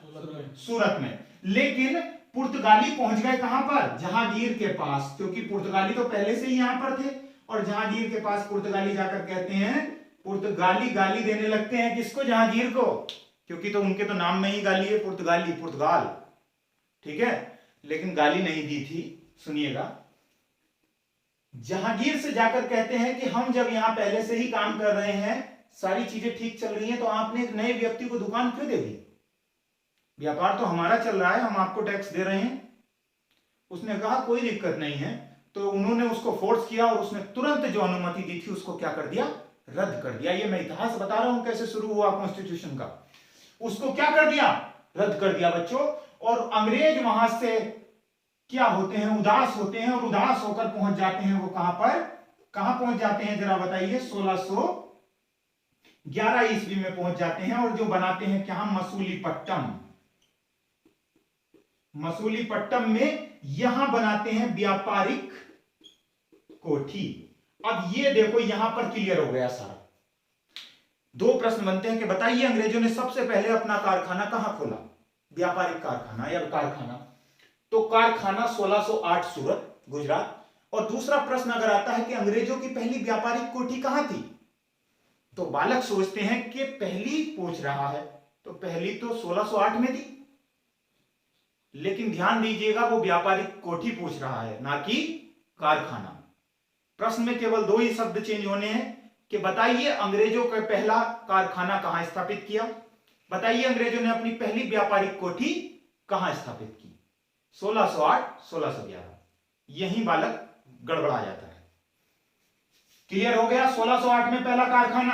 सूरत में। लेकिन पुर्तगाली पहुंच गए कहां पर? जहांगीर के पास, क्योंकि पुर्तगाली तो पहले से ही यहां पर थे। और जहांगीर के पास पुर्तगाली जाकर कहते हैं, पुर्तगाली गाली देने लगते हैं किसको? जहांगीर को, क्योंकि तो उनके तो नाम में ही गाली है, पुर्तगाली, पुर्तगाल, ठीक है। लेकिन गाली नहीं दी थी, सुनिएगा। जहांगीर से जाकर कहते हैं कि हम जब यहां पहले से ही काम कर रहे हैं, सारी चीजें ठीक चल रही हैं, तो आपने एक नए व्यक्ति को दुकान क्यों दे दी? व्यापार तो हमारा चल रहा है, हम आपको टैक्स दे रहे हैं। उसने कहा कोई दिक्कत नहीं है। तो उन्होंने उसको फोर्स किया और उसने तुरंत जो अनुमति दी थी उसको क्या कर दिया? रद्द कर दिया। ये मैं इतिहास बता रहा हूं कैसे शुरू हुआ कॉन्स्टिट्यूशन का। उसको क्या कर दिया? रद्द कर दिया बच्चों। और अंग्रेज वहां से क्या होते हैं? उदास होते हैं, और उदास होकर पहुंच जाते हैं वो कहां पर? कहां पहुंच जाते हैं जरा बताइए? 1611 ईस्वी में पहुंच जाते हैं, और जो बनाते हैं क्या? मसूलीपट्टम। मसूलीपट्टम में यहां बनाते हैं व्यापारिक कोठी। अब ये देखो यहां पर क्लियर हो गया सारा। दो प्रश्न बनते हैं कि बताइए अंग्रेजों ने सबसे पहले अपना कारखाना कहां खोला? व्यापारिक कारखाना या कारखाना। तो कारखाना 1608 सूरत गुजरात। और दूसरा प्रश्न अगर आता है कि अंग्रेजों की पहली व्यापारिक कोठी कहां थी, तो बालक सोचते हैं कि पहली पूछ रहा है, तो पहली तो 1608 में थी। लेकिन ध्यान दीजिएगा वो व्यापारिक कोठी पूछ रहा है, ना कि कारखाना। प्रश्न में केवल दो ही शब्द चेंज होने हैं कि बताइए अंग्रेजों का पहला कारखाना कहां स्थापित किया, बताइए अंग्रेजों ने अपनी पहली व्यापारिक कोठी कहां स्थापित की। 1608 1611, यही बालक गड़बड़ा जाता है। क्लियर हो गया? 1608 में पहला कारखाना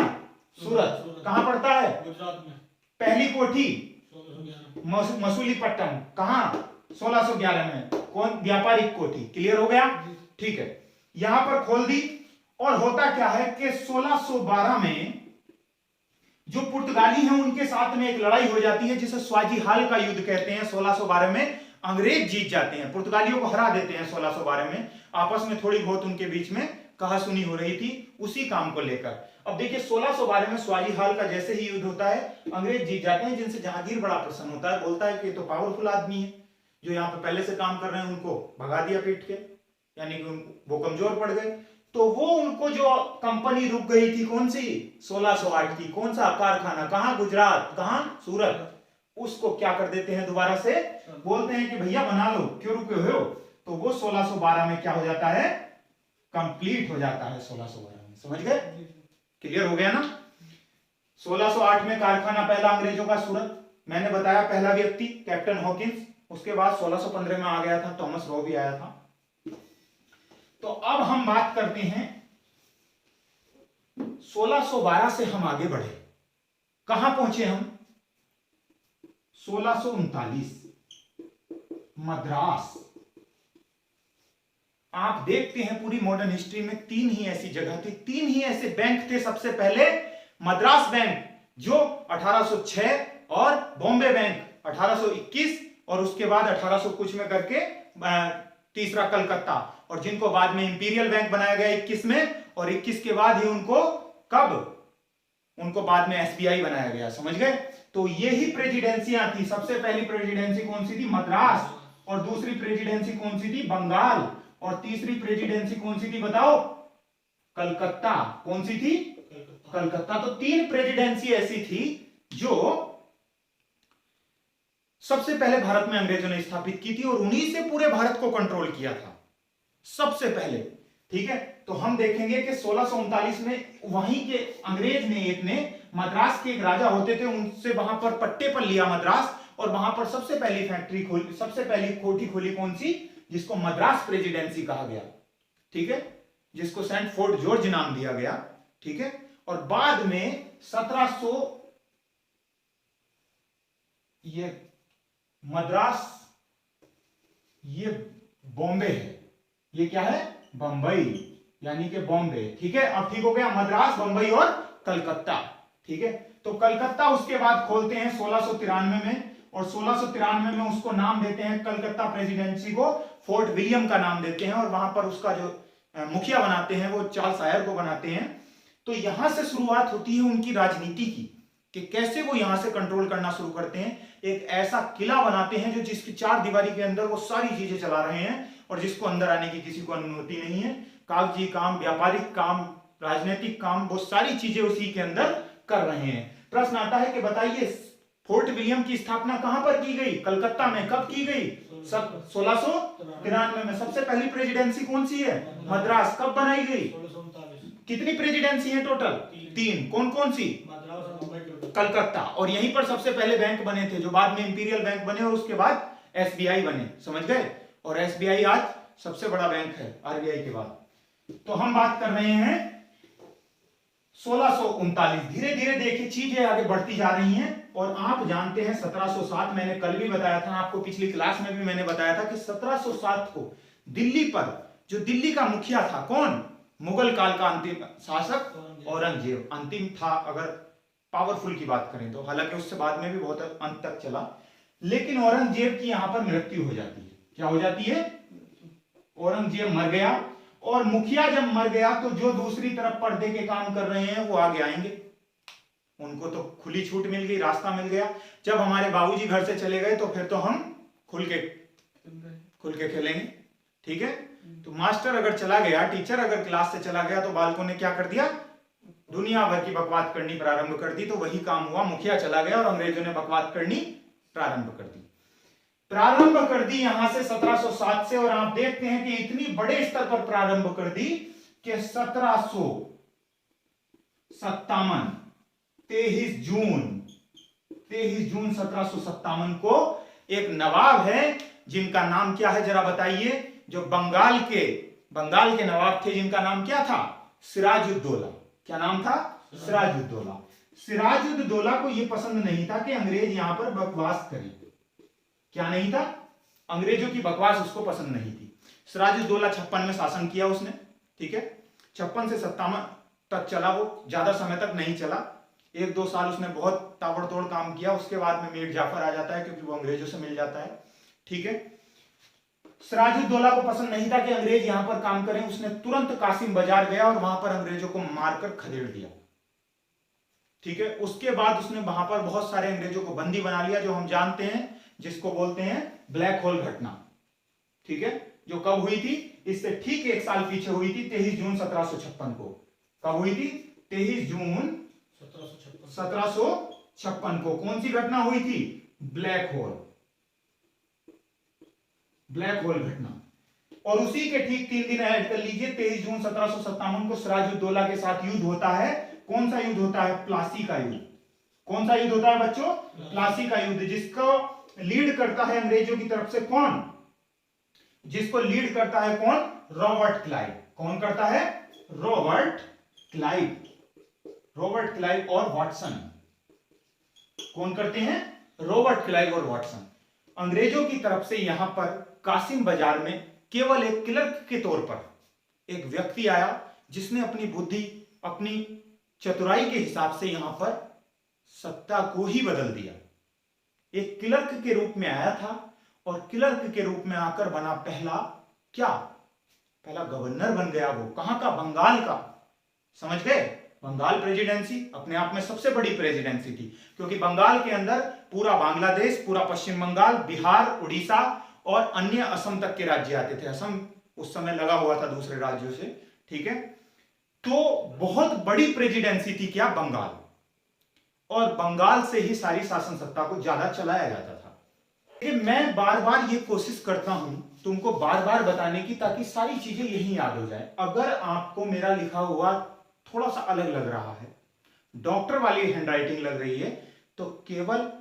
सूरत, कहां पड़ता है? गुजरात में। पहली कोठी 1611 मसूलीपट्टम, कहां? 1611 में। कौन? व्यापारिक कोठी। क्लियर हो गया? ठीक है, यहां पर खोल दी। और होता क्या है कि 1612 में जो पुर्तगाली हैं उनके साथ में एक लड़ाई हो जाती है जिसे स्वाजी हाल का युद्ध कहते हैं। 1612 में अंग्रेज जीत जाते हैं, पुर्तगालियों को हरा देते हैं। 1612 में आपस में थोड़ी बहुत उनके बीच में कहासुनी हो रही थी उसी काम को लेकर। अब देखिए 1612 में स्वाजी हाल का जैसे ही युद्ध होता है, अंग्रेज जीत जाते हैं, जिनसे जहांगीर बड़ा प्रसन्न होता है, बोलता है कि ये तो पावरफुल आदमी है, जो यहाँ पे पहले से काम कर रहे हैं उनको भगा दिया पीट के, यानी कि वो कमजोर पड़ गए। तो वो उनको जो कंपनी रुक गई थी कौन सी 1608 की, कौन सा कारखाना, कहां, गुजरात, कहां, सूरत, उसको क्या कर देते हैं दोबारा से, बोलते हैं कि भैया बना लो, क्यों रुके हुए हो। तो वो 1612 में क्या हो जाता है, कंप्लीट हो जाता है 1612 में। समझ गए, क्लियर हो गया ना। 1608 में कारखाना पहला अंग्रेजों का सूरत, मैंने बताया पहला व्यक्ति कैप्टन हॉकिंस, उसके बाद 1615 में आ गया था थॉमस रो भी आया था। तो अब हम बात करते हैं 1612 से हम आगे बढ़े, कहां पहुंचे हम, 1639 मद्रास। आप देखते हैं पूरी मॉडर्न हिस्ट्री में तीन ही ऐसी जगह थी, तीन ही ऐसे बैंक थे। सबसे पहले मद्रास बैंक जो 1806 और बॉम्बे बैंक 1821 और उसके बाद 1800 कुछ में करके तीसरा कलकत्ता, और जिनको बाद में इंपीरियल बैंक बनाया गया 21 में, और 21 के बाद ही उनको बाद में एसबीआई बनाया गया। समझ गए। तो यही प्रेसिडेंसियां थी। सबसे पहली प्रेसिडेंसी कौन सी थी, मद्रास, और दूसरी प्रेसिडेंसी कौन सी थी, बंगाल, और तीसरी प्रेसिडेंसी कौन सी थी बताओ, कलकत्ता। कौन सी थी, कलकत्ता। तो तीन प्रेसिडेंसी ऐसी थी जो सबसे पहले भारत में अंग्रेजों ने स्थापित की थी, और उन्हीं से पूरे भारत को कंट्रोल किया था सबसे पहले। ठीक है, तो हम देखेंगे कि 1639 में वहीं के अंग्रेज ने एक ने मद्रास के एक राजा होते थे, उनसे वहां पर पट्टे पर लिया मद्रास, और वहां पर सबसे पहली फैक्ट्री खोली, सबसे पहली कोठी खोली कौन सी, जिसको मद्रास प्रेसिडेंसी कहा गया। ठीक है, जिसको सेंट फोर्ट जॉर्ज नाम दिया गया। ठीक है, और बाद में 1700 ये मद्रास, ये बॉम्बे है, ये क्या है, बंबई, यानी कि बॉम्बे। ठीक है, अब ठीक हो गया, मद्रास, बंबई और कलकत्ता। ठीक है, तो कलकत्ता उसके बाद खोलते हैं 1693 में, और 1693 में उसको नाम देते हैं, कलकत्ता प्रेसिडेंसी को फोर्ट विलियम का नाम देते हैं, और वहां पर उसका जो मुखिया बनाते हैं वो चार्ल्स आयर को बनाते हैं। तो यहां से शुरुआत होती है उनकी राजनीति की, कि कैसे वो यहां से कंट्रोल करना शुरू करते हैं। एक ऐसा किला बनाते हैं जो जिसकी चार दीवारी के अंदर वो सारी चीजें चला रहे हैं, और जिसको अंदर आने की किसी को अनुमति नहीं है। कागजी काम, व्यापारिक काम, राजनीतिक काम, वो सारी चीजें उसी के अंदर कर रहे हैं। प्रश्न आता है कि बताइए फोर्ट विलियम की स्थापना कहां पर की गई, कलकत्ता में। कब की गई, 1693 में। सबसे पहली प्रेसिडेंसी कौन सी है, मद्रास। कब बनाई गई, 1639 कितनी प्रेसिडेंसी है टोटल, तीन। कौन कौन सी, मद्रास और मुंबई टोटल। कलकत्ता। और यहीं पर सबसे पहले बैंक बने थे, जो बाद में इंपीरियल बैंक बने, और उसके बाद एसबीआई बने। समझ गए। और एसबीआई आज सबसे बड़ा बैंक है आरबीआई के बाद। तो हम बात कर रहे हैं 1639। धीरे धीरे देखिए चीजें आगे बढ़ती जा रही हैं, और आप जानते हैं 1707, मैंने कल भी बताया था आपको, पिछली क्लास में भी मैंने बताया था कि 1707 को दिल्ली पर, जो दिल्ली का मुखिया था कौन, मुगल काल का अंतिम शासक औरंगजेब। अंतिम था अगर पावरफुल की बात करें तो, हालांकि उससे बाद में भी बहुत अंत तक चला। लेकिन औरंगजेब की यहां पर मृत्यु हो जाती है। क्या हो जाती है, औरंगजेब मर गया, और मुखिया जब मर गया तो जो दूसरी तरफ पर्दे के काम कर रहे हैं वो आगे आएंगे, उनको तो खुली छूट मिल गई, रास्ता मिल गया। जब हमारे बाबूजी घर से चले गए तो फिर तो हम खुल के खेलेंगे। ठीक है, तो मास्टर अगर चला गया, टीचर अगर क्लास से चला गया, तो बालकों ने क्या कर दिया, दुनिया भर की बकवास करनी प्रारंभ कर दी। तो वही काम हुआ, मुखिया चला गया और अंग्रेजों ने बकवास करनी प्रारंभ कर दी यहां से 1707 से। और आप देखते हैं कि इतनी बड़े स्तर पर प्रारंभ कर दी कि 1757 23 जून 1757 को एक नवाब है, जिनका नाम क्या है जरा बताइए, जो बंगाल के नवाब थे, जिनका नाम क्या था, सिराजुद्दौला। क्या नाम था, सिराजुद्दौला। सिराजुद्दौला को यह पसंद नहीं था कि अंग्रेज यहां पर बकवास करें। क्या नहीं था, अंग्रेजों की बकवास उसको पसंद नहीं थी। सिराजुद्दौला 56 में शासन किया उसने। ठीक है, 56 से 57 तक चला, वो ज्यादा समय तक नहीं चला, 1-2 साल उसने बहुत ताबड़तोड़ काम किया। उसके बाद में मीर जाफर आ जाता है, क्योंकि वो अंग्रेजों से मिल जाता है। ठीक है, सिराजुद्दौला को पसंद नहीं था कि अंग्रेज यहां पर काम करें। उसने तुरंत कासिम बाजार गया और वहां पर अंग्रेजों को मारकर खदेड़ दिया। ठीक है, उसके बाद उसने वहां पर बहुत सारे अंग्रेजों को बंदी बना लिया, जो हम जानते हैं जिसको बोलते हैं ब्लैक होल घटना। ठीक है, जो कब हुई थी, इससे ठीक 1 साल पीछे हुई थी, 23 जून 1756 को। कब हुई थी? 23 जून 1756 को। कौन सी घटना हुई थी? ब्लैक होल घटना। और उसी के ठीक 3 दिन ऐड कर लीजिए, 23 जून 1757 को सिराजुद्दौला के साथ युद्ध होता है। कौन सा युद्ध होता है? प्लासी का युद्ध। कौन सा युद्ध होता है बच्चों? प्लासी का युद्ध। जिसको लीड करता है अंग्रेजों की तरफ से कौन? जिसको लीड करता है कौन? Robert Clive. कौन करता है? रॉबर्ट क्लाइव और वाटसन। कौन करते हैं? रॉबर्ट क्लाइव और वाटसन। अंग्रेजों की तरफ से यहां पर कासिम बाजार में केवल एक क्लर्क के तौर पर एक व्यक्ति आया, जिसने अपनी बुद्धि, अपनी चतुराई के हिसाब से यहां पर सत्ता को ही बदल दिया। एक क्लर्क के रूप में आया था और क्लर्क के रूप में आकर बना पहला गवर्नर बन गया। वो कहां का? बंगाल का। समझ गए? बंगाल प्रेसिडेंसी अपने आप में सबसे बड़ी प्रेसिडेंसी थी, क्योंकि बंगाल के अंदर पूरा बांग्लादेश, पूरा पश्चिम बंगाल, बिहार, उड़ीसा और अन्य असम तक के राज्य आते थे। असम उस समय लगा हुआ था दूसरे राज्यों से। ठीक है, तो बहुत बड़ी प्रेसिडेंसी थी क्या? बंगाल। और बंगाल से ही सारी शासन सत्ता को ज्यादा चलाया जाता था। मैं बार बार ये कोशिश करता हूं तुमको बार बार बताने की, ताकि सारी चीजें यही याद हो जाए। अगर आपको मेरा लिखा हुआ थोड़ा सा अलग लग रहा है, डॉक्टर वाली हैंडराइटिंग लग रही है, तो केवल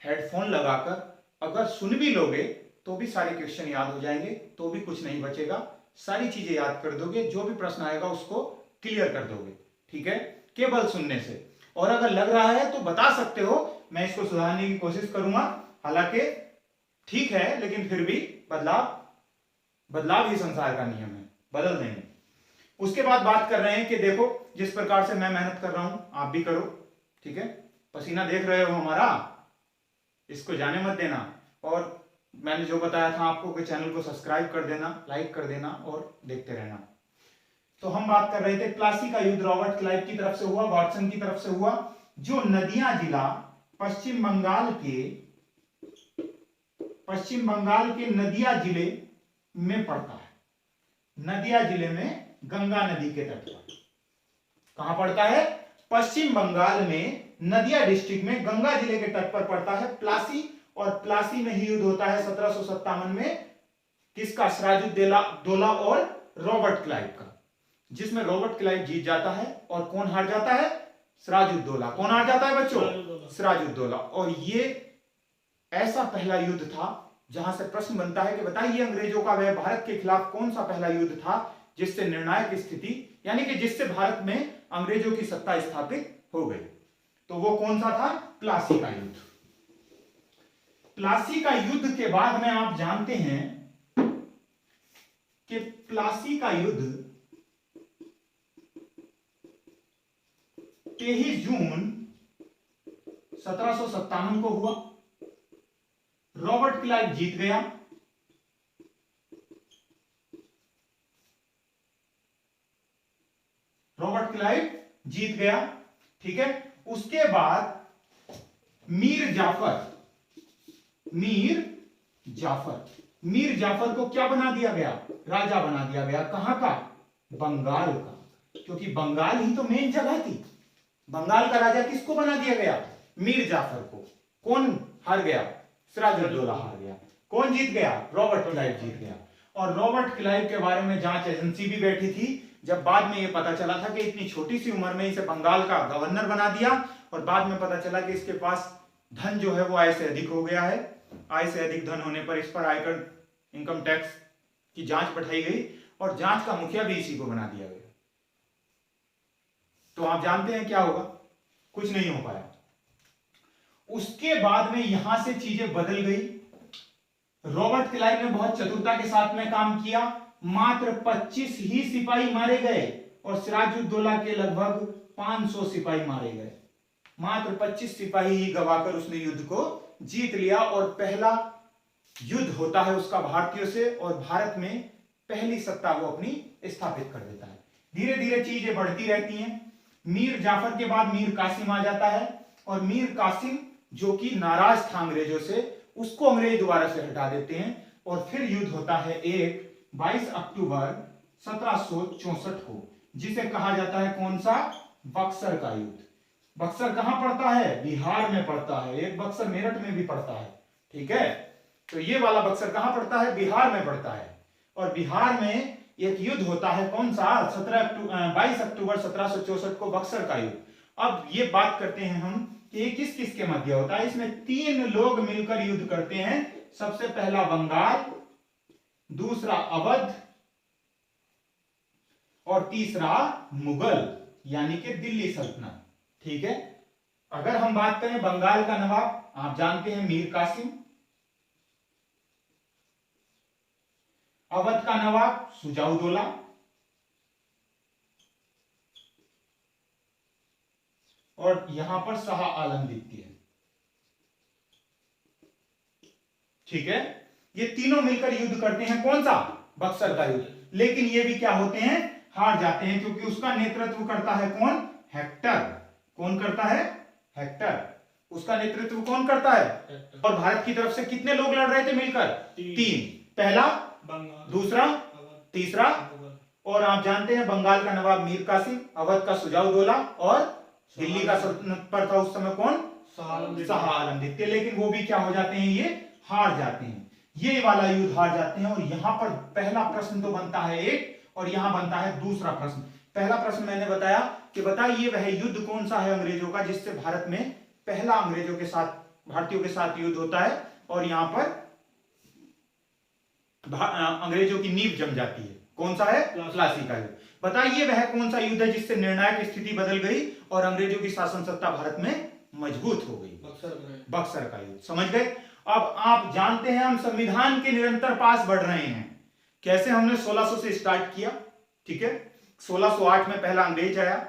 हेडफोन लगाकर अगर सुन भी लोगे तो भी सारे क्वेश्चन याद हो जाएंगे, तो भी कुछ नहीं बचेगा। सारी चीजें याद कर दोगे, जो भी प्रश्न आएगा उसको क्लियर कर दोगे। ठीक है, केवल सुनने से। और अगर लग रहा है तो बता सकते हो, मैं इसको सुधारने की कोशिश करूंगा। हालांकि ठीक है, लेकिन फिर भी बदलाव ही संसार का नियम है, बदल देंगे। उसके बाद बात कर रहे हैं कि देखो, जिस प्रकार से मैं मेहनत कर रहा हूं आप भी करो। ठीक है, पसीना देख रहे हो हमारा, इसको जाने मत देना। और मैंने जो बताया था आपको कि चैनल को सब्सक्राइब कर देना, लाइक कर देना और देखते रहना। तो हम बात कर रहे थे प्लासी का युद्ध रॉबर्ट क्लाइव की तरफ से हुआ, वाटसन की तरफ से हुआ। जो नदिया जिला पश्चिम बंगाल के नदिया जिले में पड़ता है। नदिया जिले में गंगा नदी के तट पर। कहां पड़ता है? पश्चिम बंगाल में नदिया डिस्ट्रिक्ट में गंगा जिले के तट पर पड़ता है प्लासी। और प्लासी में ही युद्ध होता है 1757 में। किसका? सिराजुद्दौला और रॉबर्ट क्लाइव का, जिसमें रॉबर्ट क्लाइव जीत जाता है और कौन हार जाता है? सिराजुद्दौला। कौन हार जाता है बच्चों? सिराजुद्दौला। और ये ऐसा पहला युद्ध था जहां से प्रश्न बनता है कि बताइए अंग्रेजों का वह भारत के खिलाफ कौन सा पहला युद्ध था जिससे निर्णायक स्थिति, यानी कि जिससे भारत में अंग्रेजों की सत्ता स्थापित हो गई। तो वो कौन सा था? प्लासी का युद्ध। प्लासी का युद्ध के बाद में आप जानते हैं कि प्लासी का युद्ध 23 जून 1757 को हुआ। रॉबर्ट क्लाइव जीत गया। रॉबर्ट क्लाइव जीत गया। ठीक है, उसके बाद मीर जाफर को क्या बना दिया गया? राजा बना दिया गया। कहां का? बंगाल का, क्योंकि बंगाल ही तो मेन जगह थी। बंगाल का राजा किसको बना दिया गया? मीर जाफर को। कौन हार गया? सिराजुद्दौला हार गया। कौन जीत गया? रॉबर्ट क्लाइव जीत गया। और रॉबर्ट क्लाइव के बारे में जांच एजेंसी भी बैठी थी। जब बाद में यह पता चला था कि इतनी छोटी सी उम्र में इसे बंगाल का गवर्नर बना दिया, और बाद में पता चला कि इसके पास धन जो है वो आय से अधिक हो गया है। आय से अधिक धन होने पर इस पर आयकर, इनकम टैक्स की जांच बैठाई गई और जांच का मुखिया भी इसी को बना दिया गया। तो आप जानते हैं क्या होगा? कुछ नहीं हो पाया। उसके बाद में यहां से चीजें बदल गई। रॉबर्ट क्लाइव ने बहुत चतुरता के साथ में काम किया। मात्र 25 ही सिपाही मारे गए और सिराजुद्दौला के लगभग 500 सिपाही मारे गए। मात्र 25 सिपाही ही गवाकर उसने युद्ध को जीत लिया। और पहला युद्ध होता है उसका भारतीयों से, और भारत में पहली सत्ता वो अपनी स्थापित कर देता है। धीरे धीरे चीजें बढ़ती रहती हैं। मीर जाफर के बाद मीर कासिम आ जाता है, और मीर कासिम जो कि नाराज था अंग्रेजों से, उसको अंग्रेज दोबारा से हटा देते हैं और फिर युद्ध होता है एक 22 अक्टूबर 1764 को, जिसे कहा जाता है कौन सा, बक्सर का युद्ध। बक्सर कहां पड़ता है, बिहार में पड़ता है। एक बक्सर मेरठ में भी पड़ता है, ठीक है। तो ये वाला बक्सर कहां पड़ता है, बिहार में पड़ता है। और बिहार में एक युद्ध होता है कौन सा, 22 अक्टूबर 1764 को बक्सर का युद्ध। अब ये बात करते हैं हम कि ये किस किस के मध्य होता है। इसमें 3 लोग मिलकर युद्ध करते हैं। सबसे पहला बंगाल, दूसरा अवध और तीसरा मुगल यानी कि दिल्ली सल्तनत, ठीक है। अगर हम बात करें बंगाल का नवाब, आप जानते हैं मीर कासिम। अवध का नवाब सुजाउद्दौला, और यहां पर शाह आलम द्वितीय, ठीक है। ये तीनों मिलकर युद्ध करते हैं कौन सा, बक्सर का युद्ध। लेकिन ये भी क्या होते हैं, हार जाते हैं, क्योंकि उसका नेतृत्व करता है कौन, हेक्टर। कौन करता है, हेक्टर। उसका नेतृत्व कौन करता है। और भारत की तरफ से कितने लोग लड़ रहे थे मिलकर, 3। पहला, दूसरा, तीसरा। और आप जानते हैं बंगाल का नवाब मीर कासिम, अवध का सुजाउद्दौला और दिल्ली का सल्तनत पर था उस समय कौन, शाह आलम द्वितीय। लेकिन वो भी क्या हो जाते हैं, ये हार जाते हैं। ये वाला युद्ध हार जाते हैं। और यहां पर पहला प्रश्न तो बनता है एक, और यहां बनता है दूसरा प्रश्न। पहला प्रश्न मैंने बताया कि बताइए वह युद्ध कौन सा है अंग्रेजों का, जिससे भारत में पहला अंग्रेजों के साथ, भारतीयों के साथ युद्ध होता है और यहां पर अंग्रेजों की नींव जम जाती है। कौन सा है, प्लासी का युद्ध। बताइए वह कौन सा युद्ध है जिससे निर्णायक स्थिति बदल गई और अंग्रेजों की शासन सत्ता भारत में मजबूत हो गई। बक्सर का युद्ध, समझ गए। अब आप जानते हैं हम संविधान के निरंतर पास बढ़ रहे हैं। कैसे, हमने 1600 से स्टार्ट किया, ठीक है। 1608 में पहला अंग्रेज आया,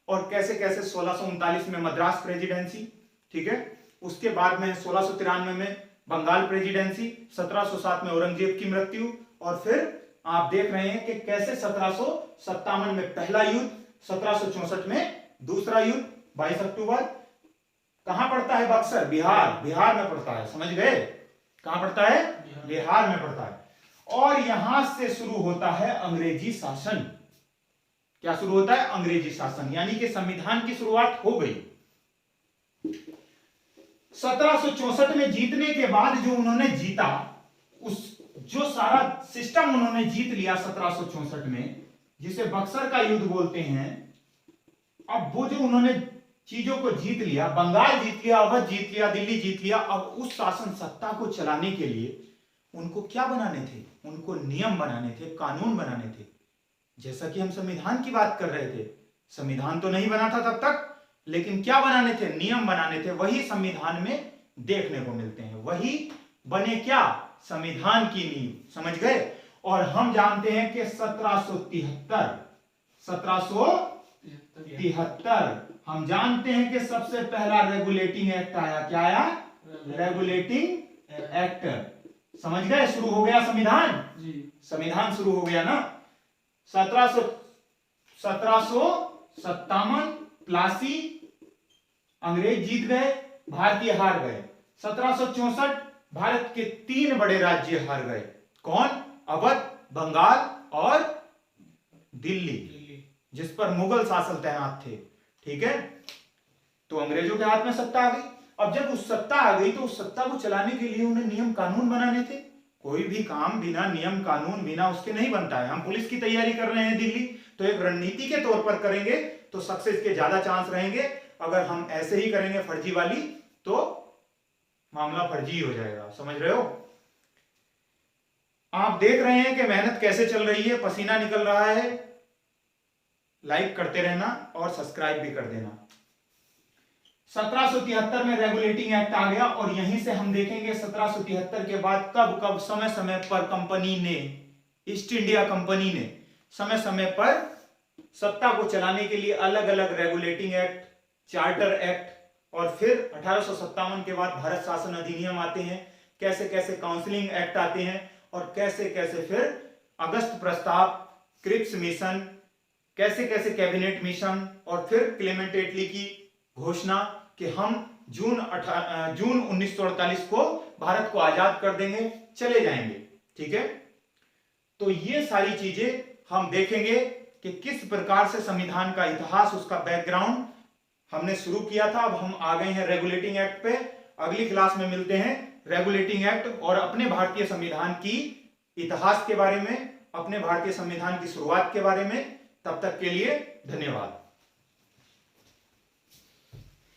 और कैसे कैसे 1639 में मद्रास प्रेसिडेंसी, ठीक है। उसके बाद में 1693 में बंगाल प्रेसिडेंसी, 1707 में औरंगजेब की मृत्यु, और फिर आप देख रहे हैं कि कैसे 1757 में पहला युद्ध, 1764 में दूसरा युद्ध। 22 अक्टूबर कहां पड़ता है, बक्सर, बिहार, बिहार में पड़ता है, समझ गए। कहां पड़ता है, बिहार में पड़ता है। और यहां से शुरू होता है अंग्रेजी शासन। क्या शुरू होता है, अंग्रेजी शासन, यानी कि संविधान की शुरुआत हो गई। 1764 में जीतने के बाद जो उन्होंने जीता, उस जो सारा सिस्टम उन्होंने जीत लिया 1764 में, जिसे बक्सर का युद्ध बोलते हैं। अब वो जो उन्होंने चीजों को जीत लिया, बंगाल जीत लिया, अवध जीत लिया, दिल्ली जीत लिया, अब उस शासन सत्ता को चलाने के लिए उनको क्या बनाने थे, उनको नियम बनाने थे, कानून बनाने थे। जैसा कि हम संविधान की बात कर रहे थे, संविधान तो नहीं बना था तब तक, लेकिन क्या बनाने थे, नियम बनाने थे। वही संविधान में देखने को मिलते हैं। वही बने क्या, संविधान की नींव, समझ गए। और हम जानते हैं कि 1773 हम जानते हैं कि सबसे पहला रेगुलेटिंग एक्ट आया। क्या आया, रेगुलेटिंग एक्ट। समझ गए, शुरू हो गया संविधान जी, संविधान शुरू हो गया ना। 1757 प्लासी, अंग्रेज जीत गए, भारतीय हार गए। 1764 भारत के 3 बड़े राज्य हार गए। कौन, अवध, बंगाल और दिल्ली, जिस पर मुगल शासक तैनात थे, ठीक है। तो अंग्रेजों के हाथ में सत्ता आ गई। अब जब उस सत्ता आ गई तो उस सत्ता को चलाने के लिए उन्हें नियम कानून बनाने थे। कोई भी काम बिना नियम कानून, बिना उसके नहीं बनता है। हम पुलिस की तैयारी कर रहे हैं दिल्ली, तो एक रणनीति के तौर पर करेंगे तो सक्सेस के ज्यादा चांस रहेंगे। अगर हम ऐसे ही करेंगे फर्जी वाली, तो मामला फर्जी हो जाएगा, समझ रहे हो। आप देख रहे हैं कि मेहनत कैसे चल रही है, पसीना निकल रहा है। लाइक करते रहना और सब्सक्राइब भी कर देना। 1773 में रेगुलेटिंग एक्ट आ गया, और यहीं से हम देखेंगे 1773 के बाद कब कब समय समय पर कंपनी ने, ईस्ट इंडिया कंपनी ने समय समय पर सत्ता को चलाने के लिए अलग अलग रेगुलेटिंग एक्ट, चार्टर एक्ट, और फिर 1857 के बाद भारत शासन अधिनियम आते हैं। कैसे कैसे काउंसिलिंग एक्ट आते हैं, और कैसे कैसे फिर अगस्त प्रस्ताव, क्रिप्स मिशन, कैसे कैसे कैबिनेट मिशन, और फिर क्लेमेंट एटली की घोषणा कि हम जून 1948 को भारत को आजाद कर देंगे, चले जाएंगे। ठीक है, तो ये सारी चीजें हम देखेंगे कि किस प्रकार से संविधान का इतिहास, उसका बैकग्राउंड हमने शुरू किया था। अब हम आ गए हैं रेगुलेटिंग एक्ट पे। अगली क्लास में मिलते हैं रेगुलेटिंग एक्ट और अपने भारतीय संविधान की इतिहास के बारे में, अपने भारतीय संविधान की शुरुआत के बारे में। तब तक के लिए धन्यवाद।